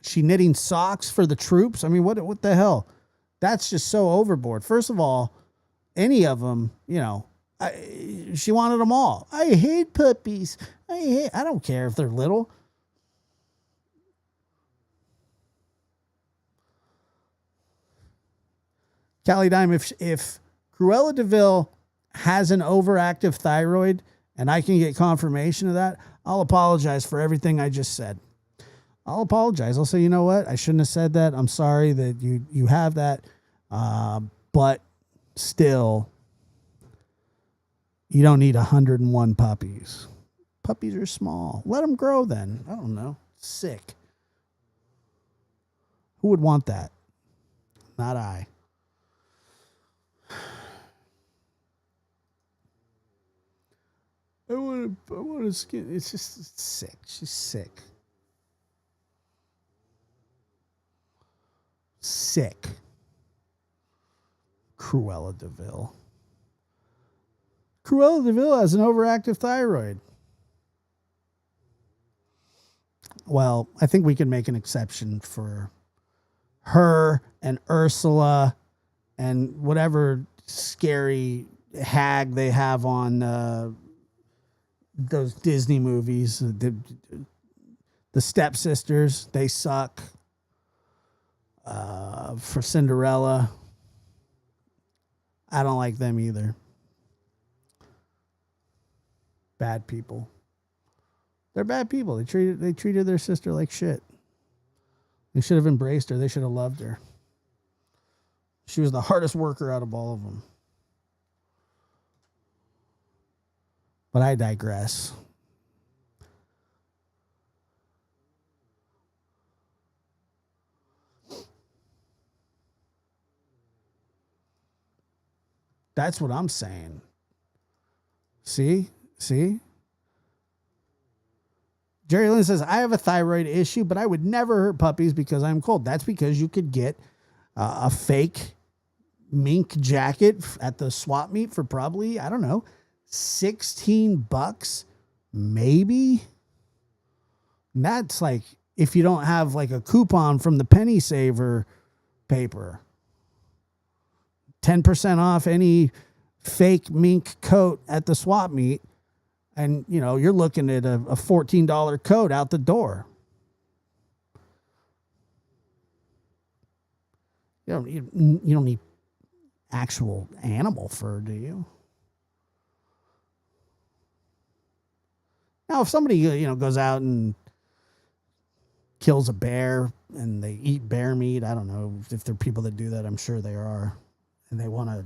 She knitting socks for the troops? I mean, what the hell? That's just so overboard. First of all, any of them, she wanted them all. I hate puppies. I don't care if they're little. Callie Dime, if Cruella de Vil has an overactive thyroid and I can get confirmation of that, I'll apologize for everything I just said. I'll apologize. I'll say, you know what? I shouldn't have said that. I'm sorry that you have that. But still, you don't need 101 puppies. Puppies are small. Let them grow then. I don't know. Sick. Who would want that? Not I. I want to skin. It's just sick. She's sick. Sick. Cruella de Vil. Cruella de Vil has an overactive thyroid. Well, I think we can make an exception for her and Ursula and whatever scary hag they have on those Disney movies. The stepsisters, they suck. For Cinderella, I don't like them either. Bad people. They're bad people. They treated their sister like shit. They should have embraced her. They should have loved her. She was the hardest worker out of all of them. But I digress. That's what I'm saying. See? Jerry Lynn says, I have a thyroid issue, but I would never hurt puppies because I'm cold. That's because you could get a fake mink jacket at the swap meet for probably, I don't know, $16, maybe. And that's like if you don't have like a coupon from the penny saver paper. 10% off any fake mink coat at the swap meet. And, you know, you're looking at a $14 coat out the door. You don't need actual animal fur, do you? Now, if somebody, you know, goes out and kills a bear and they eat bear meat, I don't know if there are people that do that. I'm sure there are. And they want to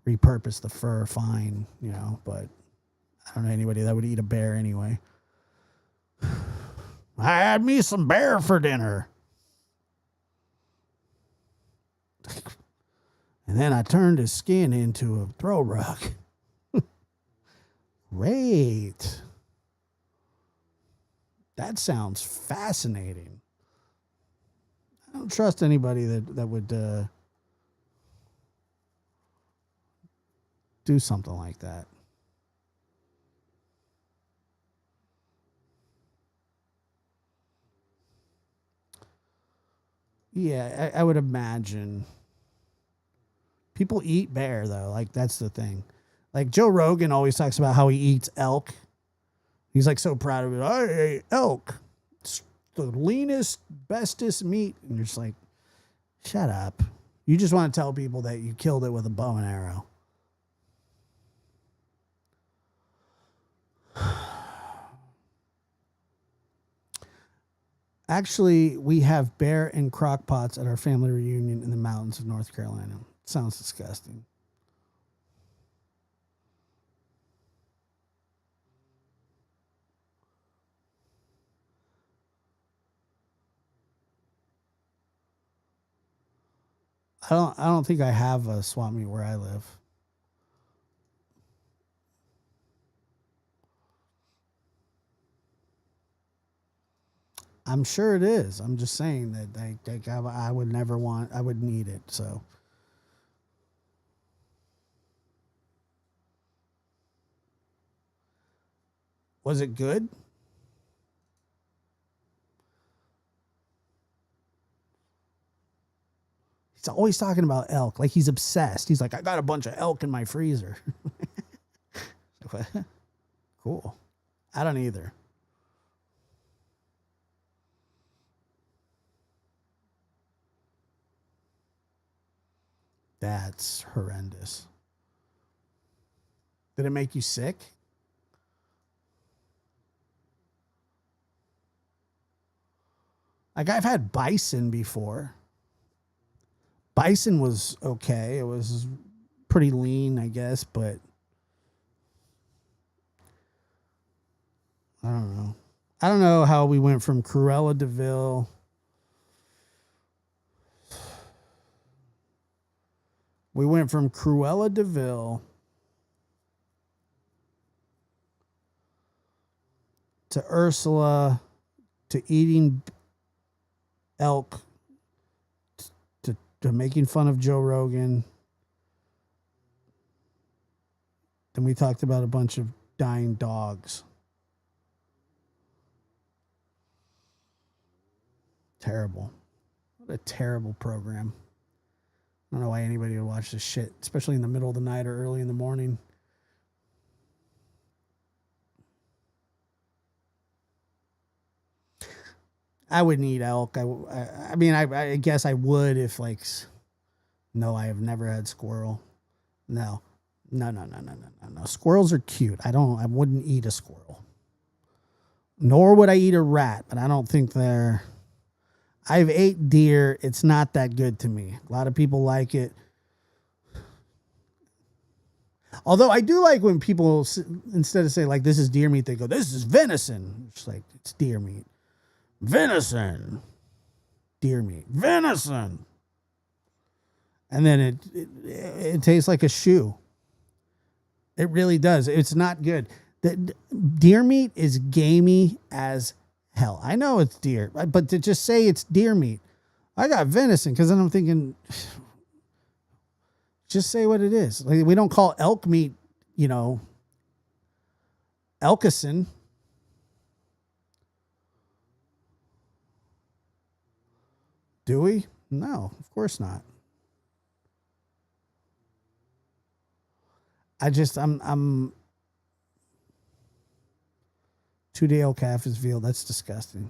repurpose the fur, fine, you know, but I don't know anybody that would eat a bear anyway. I had me some bear for dinner. And then I turned his skin into a throw rug. Great. That sounds fascinating. I don't trust anybody that would do something like that. Yeah, I would imagine. People eat bear, though. Like, that's the thing. Like, Joe Rogan always talks about how he eats elk. He's, like, so proud of it. I ate elk. It's the leanest, bestest meat. And you're just like, shut up. You just want to tell people that you killed it with a bow and arrow. Actually, we have bear and crock pots at our family reunion in the mountains of North Carolina. Sounds disgusting. I don't think I have a swap meet where I live. I'm sure it is. I'm just saying that I would never want, I would need it. So. Was it good? He's always talking about elk. Like he's obsessed. He's like, I got a bunch of elk in my freezer. Cool. I don't either. That's horrendous. Did it make you sick? Like I've had bison before. Bison was okay. It was pretty lean, I guess, but I don't know. I don't know how we went from Cruella de Vil to Ursula to eating elk to making fun of Joe Rogan. Then we talked about a bunch of dying dogs. Terrible. What a terrible program. I don't know why anybody would watch this shit, especially in the middle of the night or early in the morning. I wouldn't eat elk. I mean, I guess I would if like, no, I have never had squirrel. No. Squirrels are cute. I wouldn't eat a squirrel. Nor would I eat a rat, but I don't think I've ate deer. It's not that good to me. A lot of people like it. Although I do like when people, instead of saying like, this is deer meat, they go, this is venison. It's like, it's deer meat. Venison. Deer meat. Venison. and then it tastes like a shoe. It really does. It's not good. The deer meat is gamey as hell. I know it's deer, but to just say it's deer meat, I got venison because then I'm thinking, just say what it is. Like, we don't call elk meat, Elkison. Do we? No, of course not. I'm 2-day old calf is veal. That's disgusting.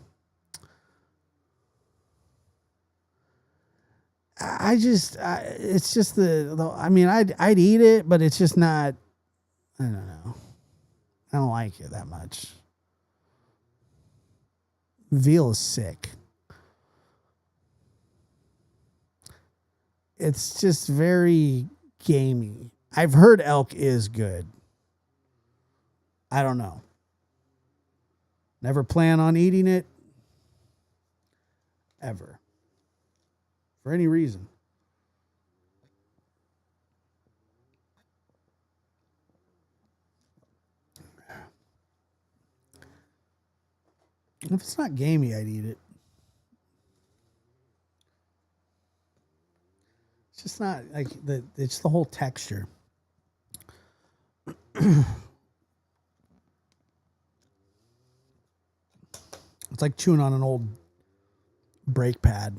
It's just I mean, I'd eat it, but it's just not, I don't know. I don't like it that much. Veal is sick. It's just very gamey. I've heard elk is good. I don't know. Never plan on eating it. Ever. For any reason. If it's not gamey, I'd eat it. It's just not like it's the whole texture. It's like chewing on an old brake pad.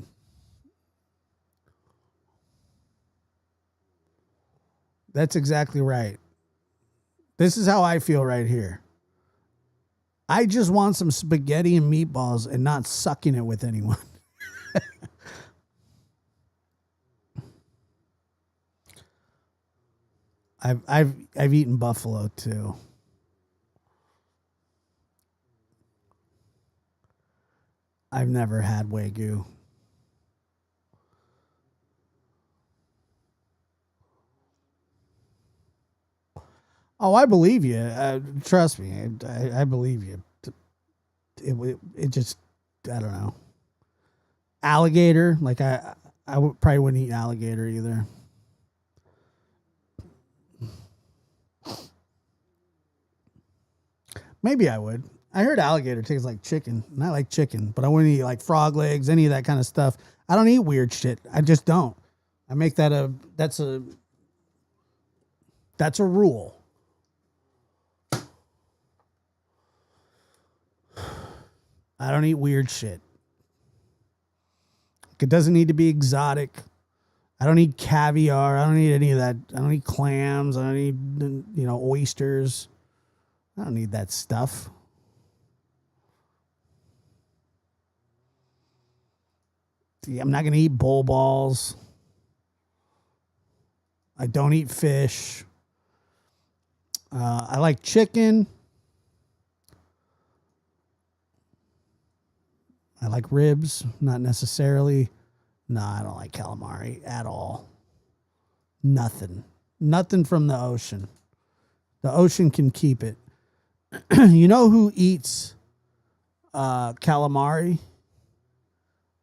That's exactly right. This is how I feel right here. I just want some spaghetti and meatballs and not sucking it with anyone. I've eaten buffalo too. I've never had Wagyu. Oh, I believe you. Trust me, I believe you. It just, I don't know. Alligator, like I probably wouldn't eat alligator either. Maybe I would. I heard alligator tastes like chicken, and I like chicken, but I wouldn't eat like frog legs, any of that kind of stuff. I don't eat weird shit. I just don't. I make that that's a rule. I don't eat weird shit. It doesn't need to be exotic. I don't eat caviar. I don't eat any of that. I don't eat clams. I don't eat, oysters. I don't need that stuff. I'm not going to eat bull balls. I don't eat fish. I like chicken. I like ribs, not necessarily. No, I don't like calamari at all. Nothing. Nothing from the ocean. The ocean can keep it. You know who eats calamari?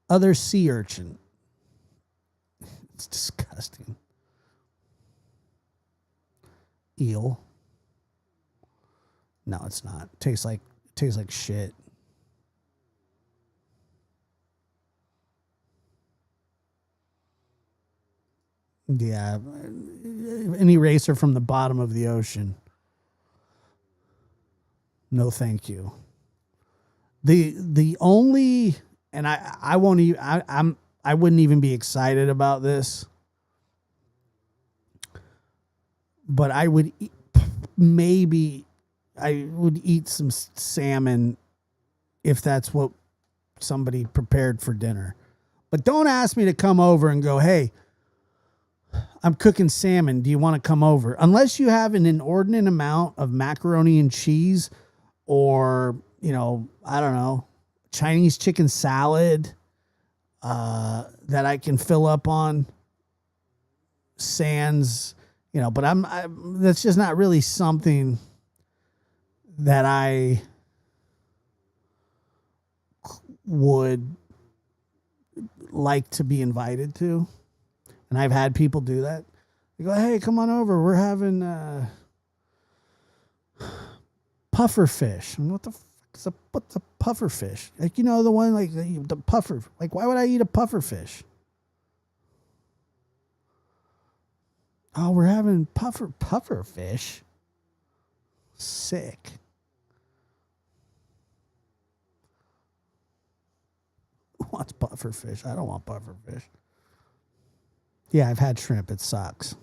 Other sea urchin. It's disgusting. Eel. No, it's not. Tastes like shit. Yeah. Any racer from the bottom of the ocean. No, thank you. The only, and I won't even, I wouldn't even be excited about this, but I would maybe I would eat some salmon if that's what somebody prepared for dinner. But don't ask me to come over and go, hey, I'm cooking salmon. Do you want to come over? Unless you have an inordinate amount of macaroni and cheese or, I don't know, Chinese chicken salad that I can fill up on sans, but that's just not really something that I would like to be invited to. And I've had people do that. They go, hey, come on over. We're having puffer fish. And what the fuck what's a puffer fish? Like, you know, the one like the puffer. Like, why would I eat a puffer fish? Oh, we're having puffer fish. Sick. Who wants puffer fish? I don't want puffer fish. Yeah, I've had shrimp. It sucks.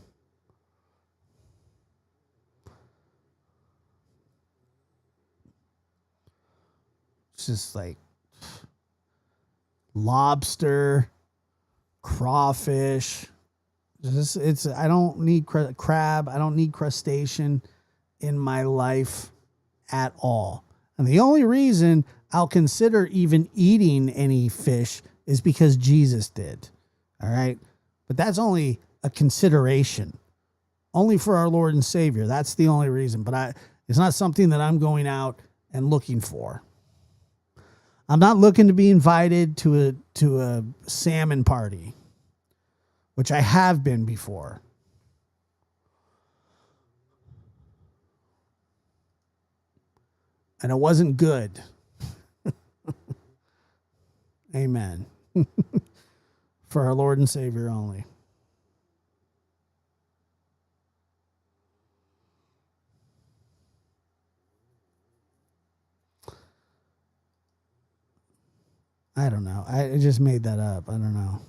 It's just like lobster, crawfish. I don't need crab. I don't need crustacean in my life at all. And the only reason I'll consider even eating any fish is because Jesus did. All right. But that's only a consideration, only for our Lord and Savior. That's the only reason. But it's not something that I'm going out and looking for. I'm not looking to be invited to a salmon party, which I have been before. And it wasn't good. Amen. For our Lord and Savior only. I don't know. I just made that up. I don't know.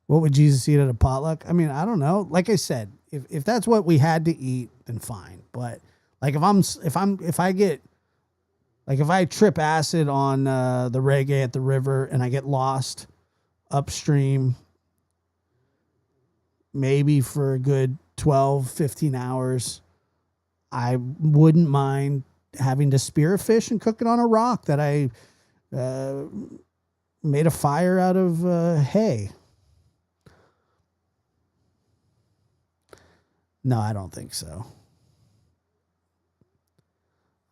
What would Jesus eat at a potluck? I mean, I don't know. Like I said, if that's what we had to eat, then fine. But like if I trip acid on the reggae at the river and I get lost upstream, maybe for a good 12, 15 hours, I wouldn't mind having to spear a fish and cook it on a rock that I made a fire out of hay. No, I don't think so.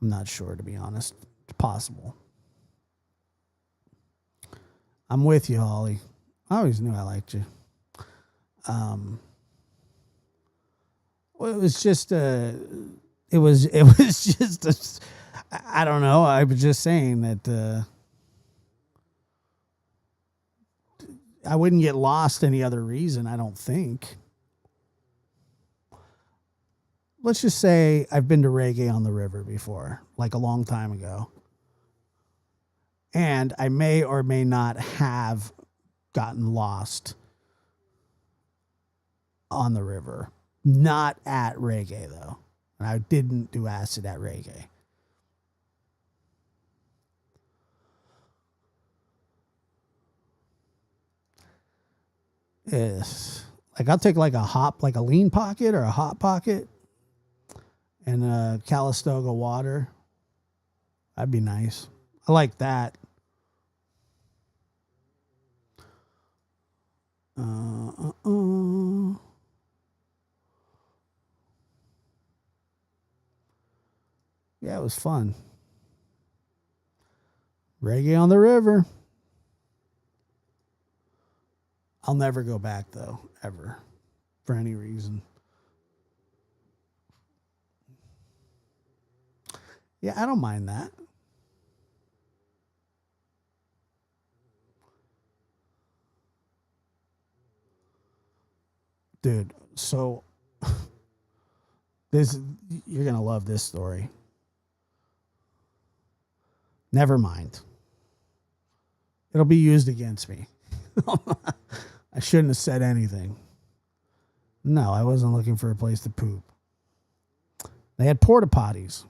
I'm not sure, to be honest. It's possible. I'm with you, Holly. I always knew I liked you. Well, it was just I don't know. I was just saying that I wouldn't get lost any other reason, I don't think. Let's just say I've been to reggae on the river before, like a long time ago. And I may or may not have gotten lost on the river. Not at reggae, though. And I didn't do acid at reggae. Yes. Like I'll take like a lean pocket or a hot pocket and a Calistoga water. That'd be nice. I like that. Yeah, it was fun. Reggae on the river. I'll never go back, though, ever, for any reason. Yeah, I don't mind that. Dude, so you're going to love this story. Never mind. It'll be used against me. I shouldn't have said anything. No, I wasn't looking for a place to poop. They had porta potties.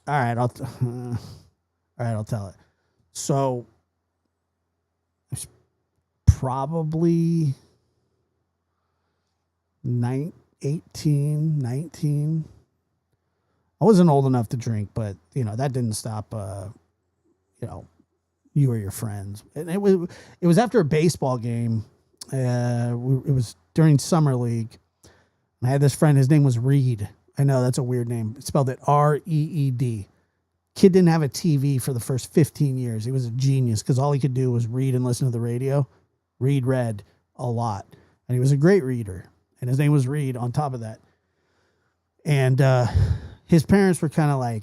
All right, I'll tell it. So it's probably 18, 19. I wasn't old enough to drink, but that didn't stop you or your friends. And it was after a baseball game. It was during summer league. I had this friend. His name was Reed. I know that's a weird name. It spelled it Reed. Kid didn't have a TV for the first 15 years. He was a genius because all he could do was read and listen to the radio. Read a lot. And he was a great reader. And his name was Reed on top of that. And his parents were kind of like,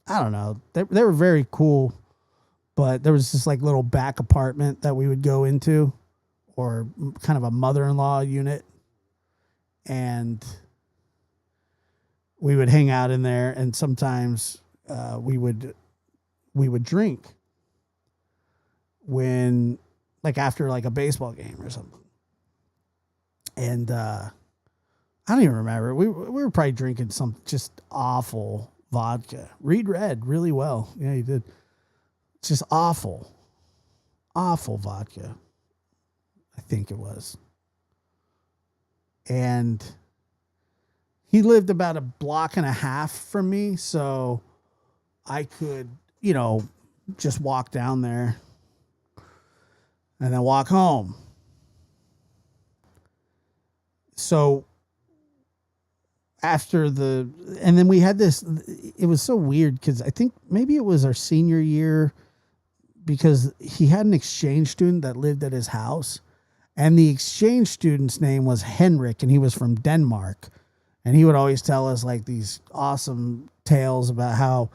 I don't know. They were very cool. But there was this like little back apartment that we would go into, or kind of a mother-in-law unit. And we would hang out in there, and sometimes we would drink when, like, after like a baseball game or something. And I don't even remember. We were probably drinking some just awful vodka. Reed read really well. Yeah, he did. It's just awful vodka, I think it was. And he lived about a block and a half from me, so I could, just walk down there and then walk home. So and then we had this, it was so weird because I think maybe it was our senior year, because he had an exchange student that lived at his house, and the exchange student's name was Henrik, and he was from Denmark. And he would always tell us like these awesome tales about how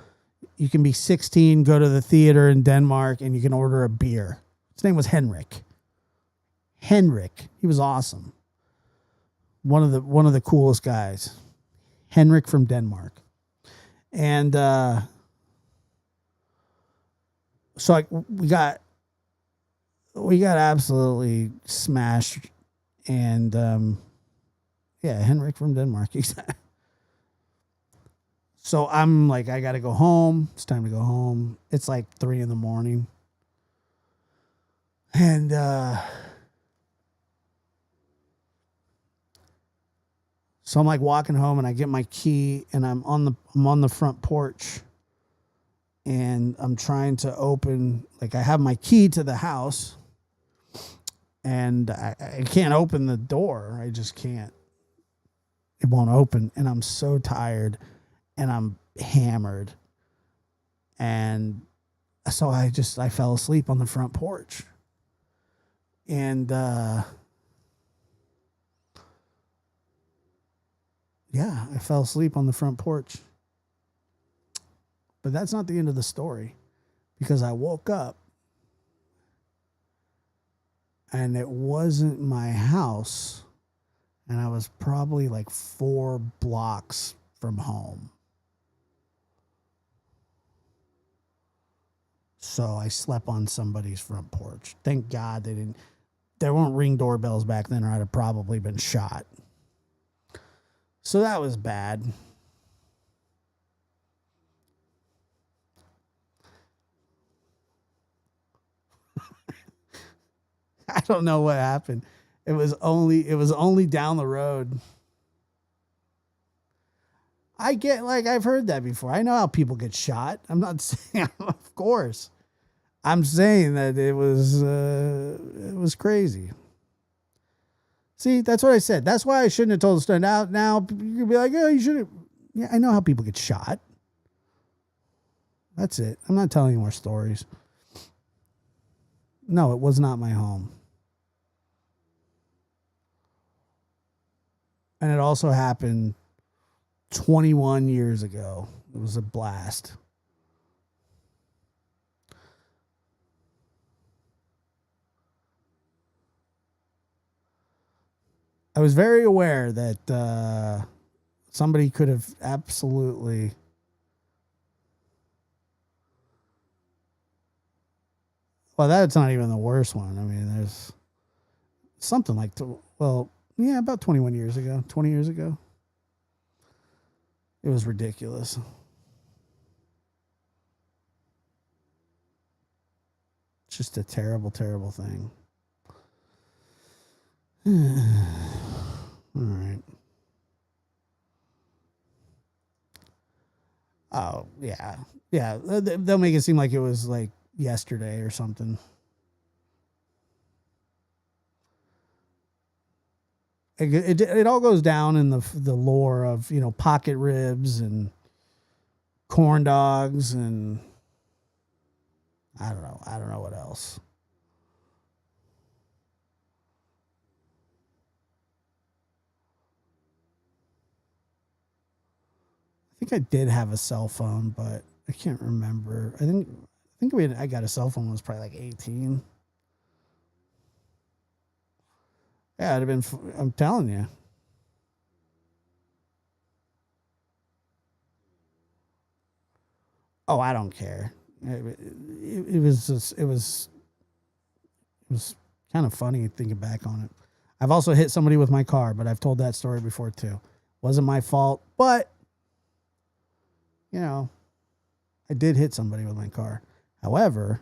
you can be 16, go to the theater in Denmark, and you can order a beer. His name was Henrik. He was awesome. One of the coolest guys. Henrik from Denmark. And so we got absolutely smashed. And Henrik from Denmark. So I'm like, I got to go home. It's time to go home. It's like 3 a.m. And so I'm like walking home, and I get my key, and I'm on the front porch, and I'm trying to open, like, I have my key to the house, and I can't open the door. I just can't. It won't open, and I'm so tired, and I'm hammered. And so I fell asleep on the front porch. And I fell asleep on the front porch. But that's not the end of the story, because I woke up, and it wasn't my house. And I was probably like 4 blocks from home. So I slept on somebody's front porch. Thank God there weren't Ring doorbells back then, or I'd have probably been shot. So that was bad. I don't know what happened. It was only down the road. I've heard that before. I know how people get shot. I'm not saying, of course. I'm saying that it was crazy. See, that's what I said. That's why I shouldn't have told the story. Now you could be like, oh, you shouldn't. Yeah, I know how people get shot. That's it. I'm not telling you more stories. No, it was not my home. And it also happened 21 years ago. It was a blast. I was very aware that somebody could have absolutely... Well, that's not even the worst one. I mean, there's something like... about 21 years ago. 20 years ago. It was ridiculous. Just a terrible, terrible thing. All right. Oh, yeah. Yeah. They'll make it seem like it was like, yesterday or something. It all goes down in the lore of, you know, pocket ribs and corn dogs and I don't know what else. I think I did have a cell phone, but I can't remember. I think I got a cell phone when I was probably like 18. Yeah, it'd have been. I'm telling you. Oh, I don't care. It was just, it was kind of funny thinking back on it. I've also hit somebody with my car, but I've told that story before too. Wasn't my fault, but you know, I did hit somebody with my car. However,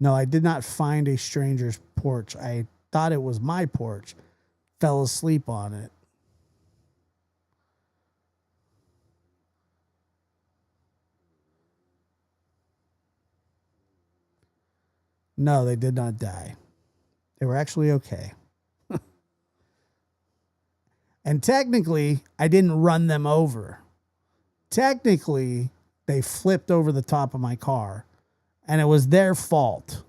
no, I did not find a stranger's porch. I thought it was my porch. Fell asleep on it. No, they did not die. They were actually okay. And technically, I didn't run them over. Technically, they flipped over the top of my car, and it was their fault.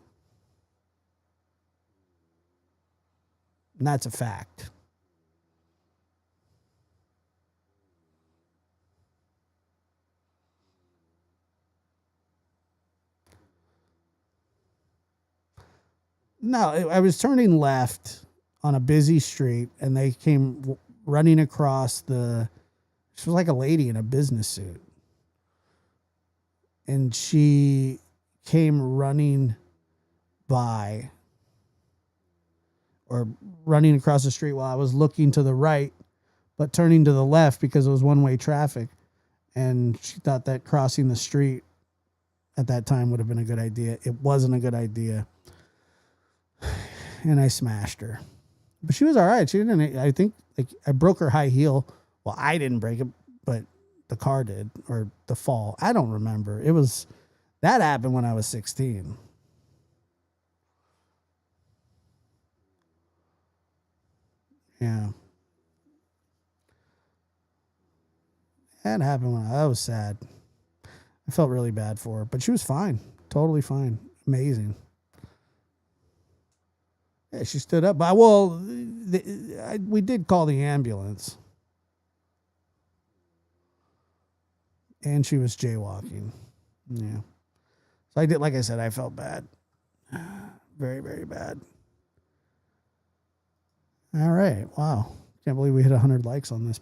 And that's a fact. No, I was turning left on a busy street, and they came running across the. She was like a lady in a business suit, and she came running by, or running across the street while I was looking to the right, but turning to the left because it was one-way traffic, and she thought that crossing the street at that time would have been a good idea. It wasn't a good idea. And I smashed her. But she was all right. She didn't, I think, like, I broke her high heel. Well, I didn't break it, but the car did, or the fall. I don't remember. That happened when I was 16. Yeah. That happened that was sad. I felt really bad for her, but she was fine. Totally fine. Amazing. Yeah, she stood up. But, we did call the ambulance. And she was jaywalking. Yeah. So I did, like I said, I felt bad. Very, very bad. All right. Wow. Can't believe we hit 100 likes on this.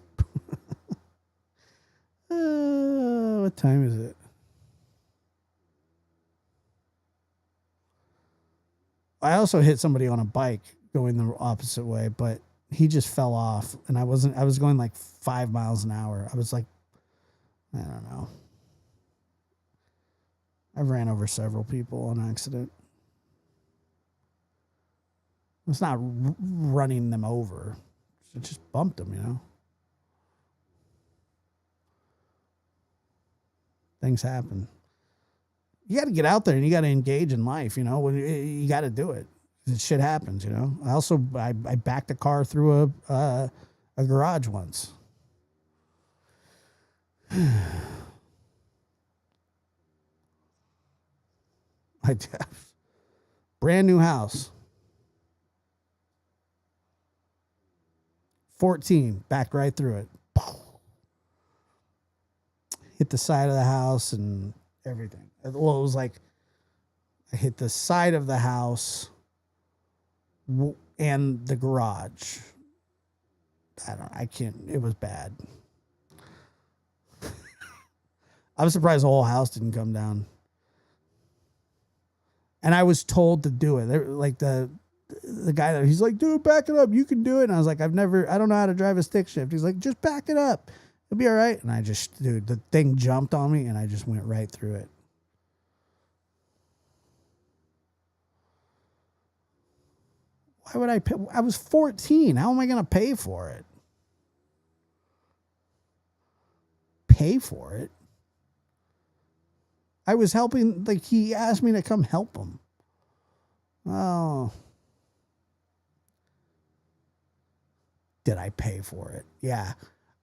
What time is it? I also hit somebody on a bike going the opposite way, but he just fell off, and I was going like 5 miles an hour. I was like, I don't know. I ran over several people on accident. It's not running them over. It just bumped them, you know. Things happen. You got to get out there and you got to engage in life, you know. When you got to do it. Shit happens, you know. I backed a car through a garage once. I did. Brand new house. 14, backed right through it. Hit the side of the house and everything. Well, it was like I hit the side of the house and the garage. It was bad. I was surprised the whole house didn't come down. And I was told to do it. Like the guy there, he's like, dude, back it up. You can do it. And I was like, I don't know how to drive a stick shift. He's like, just back it up. It'll be all right. And the thing jumped on me and I just went right through it. Why would I pay? I was 14. How am I going to pay for it? Pay for it? I was helping, like, he asked me to come help him. Oh. Did I pay for it? Yeah.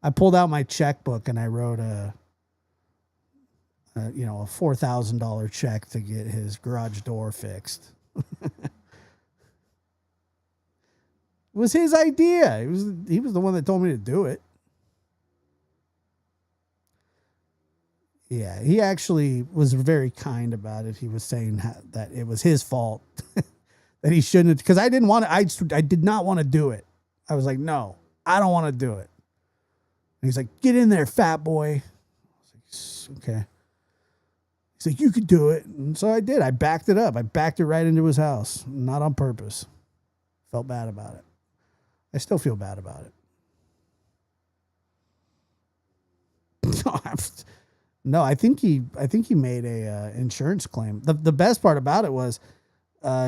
I pulled out my checkbook and I wrote a $4,000 check to get his garage door fixed. It was his idea. He was the one that told me to do it. Yeah, he actually was very kind about it. He was saying that it was his fault, that he shouldn't, because I didn't want to. I did not want to do it. I was like, no, I don't want to do it. And he's like, get in there, fat boy. I was like, okay. He's like, you could do it. And so I did. I backed it up. I backed it right into his house, not on purpose. Felt bad about it. I still feel bad about it. No, I think he made a insurance claim. The best part about it was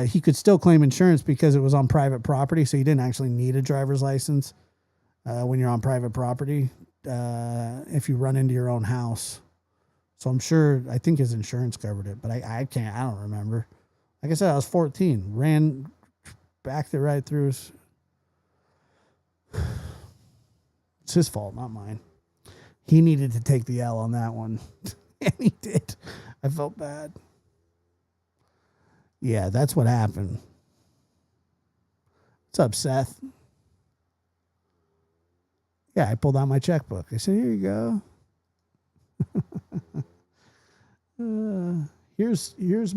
he could still claim insurance because it was on private property, so you didn't actually need a driver's license when you're on private property if you run into your own house. So I think his insurance covered it, but I don't remember. Like I said, I was 14, backed it right through. It's his fault, not mine. He needed to take the L on that one. And he did. I felt bad. Yeah, that's what happened. What's up, Seth? Yeah, I pulled out my checkbook. I said, here you go. Here's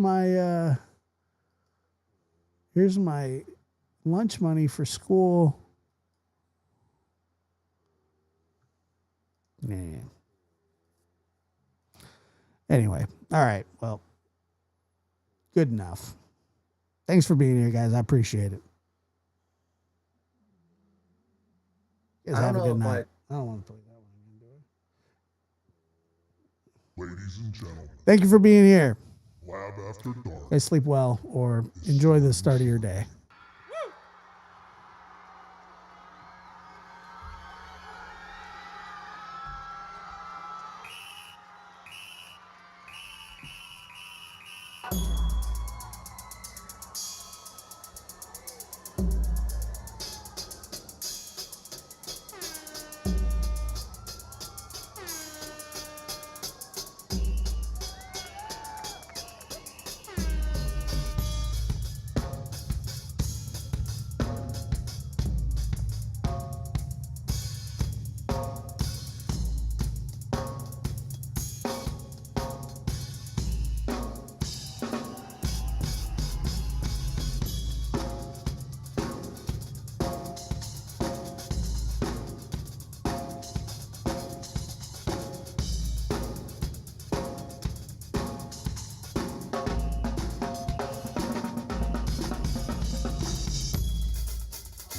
my lunch money for school. Yeah. Anyway, all right. Well, good enough. Thanks for being here, guys. I appreciate it. You guys have a good night. I don't want to play that one. Ladies and gentlemen, Thank you for being here. Lab After Dark. Guys, sleep well or enjoy the start of your day.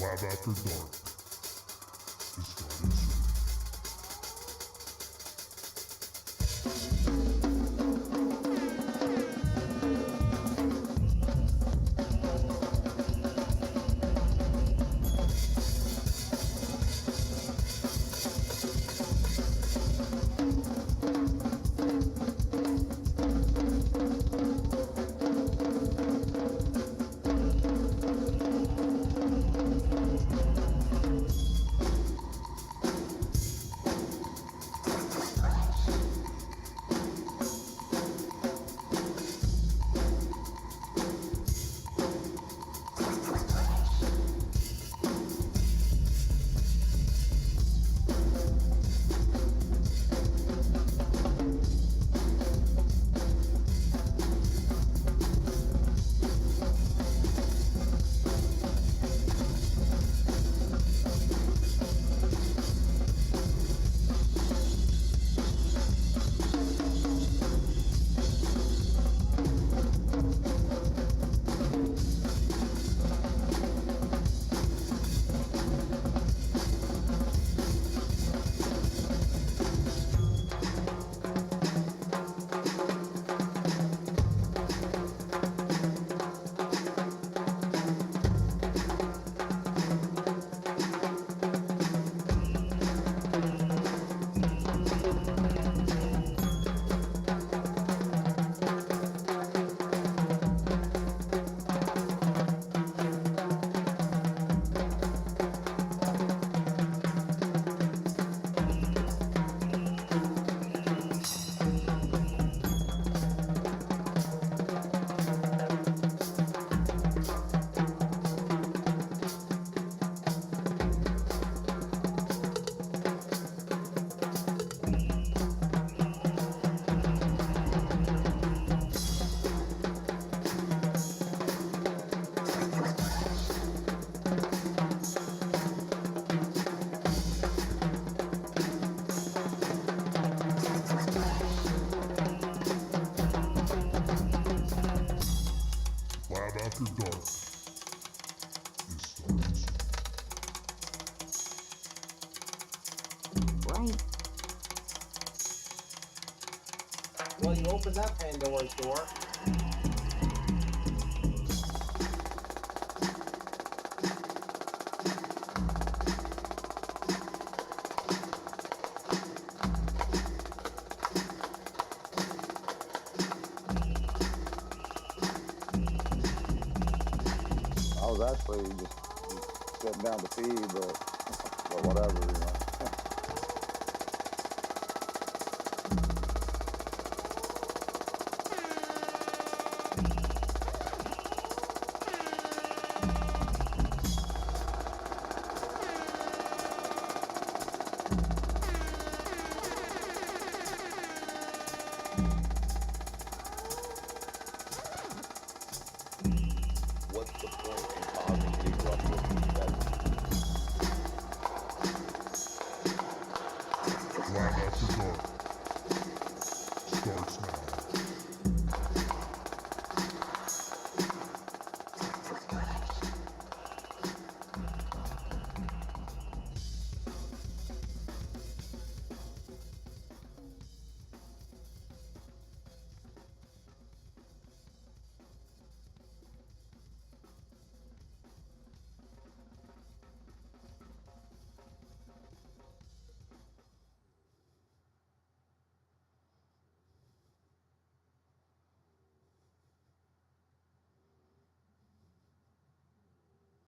Lab After Dark is starting soon. The dark is starting. Right. Well, you opened that Pandora's door. I was actually just sitting down to pee, but whatever, you know.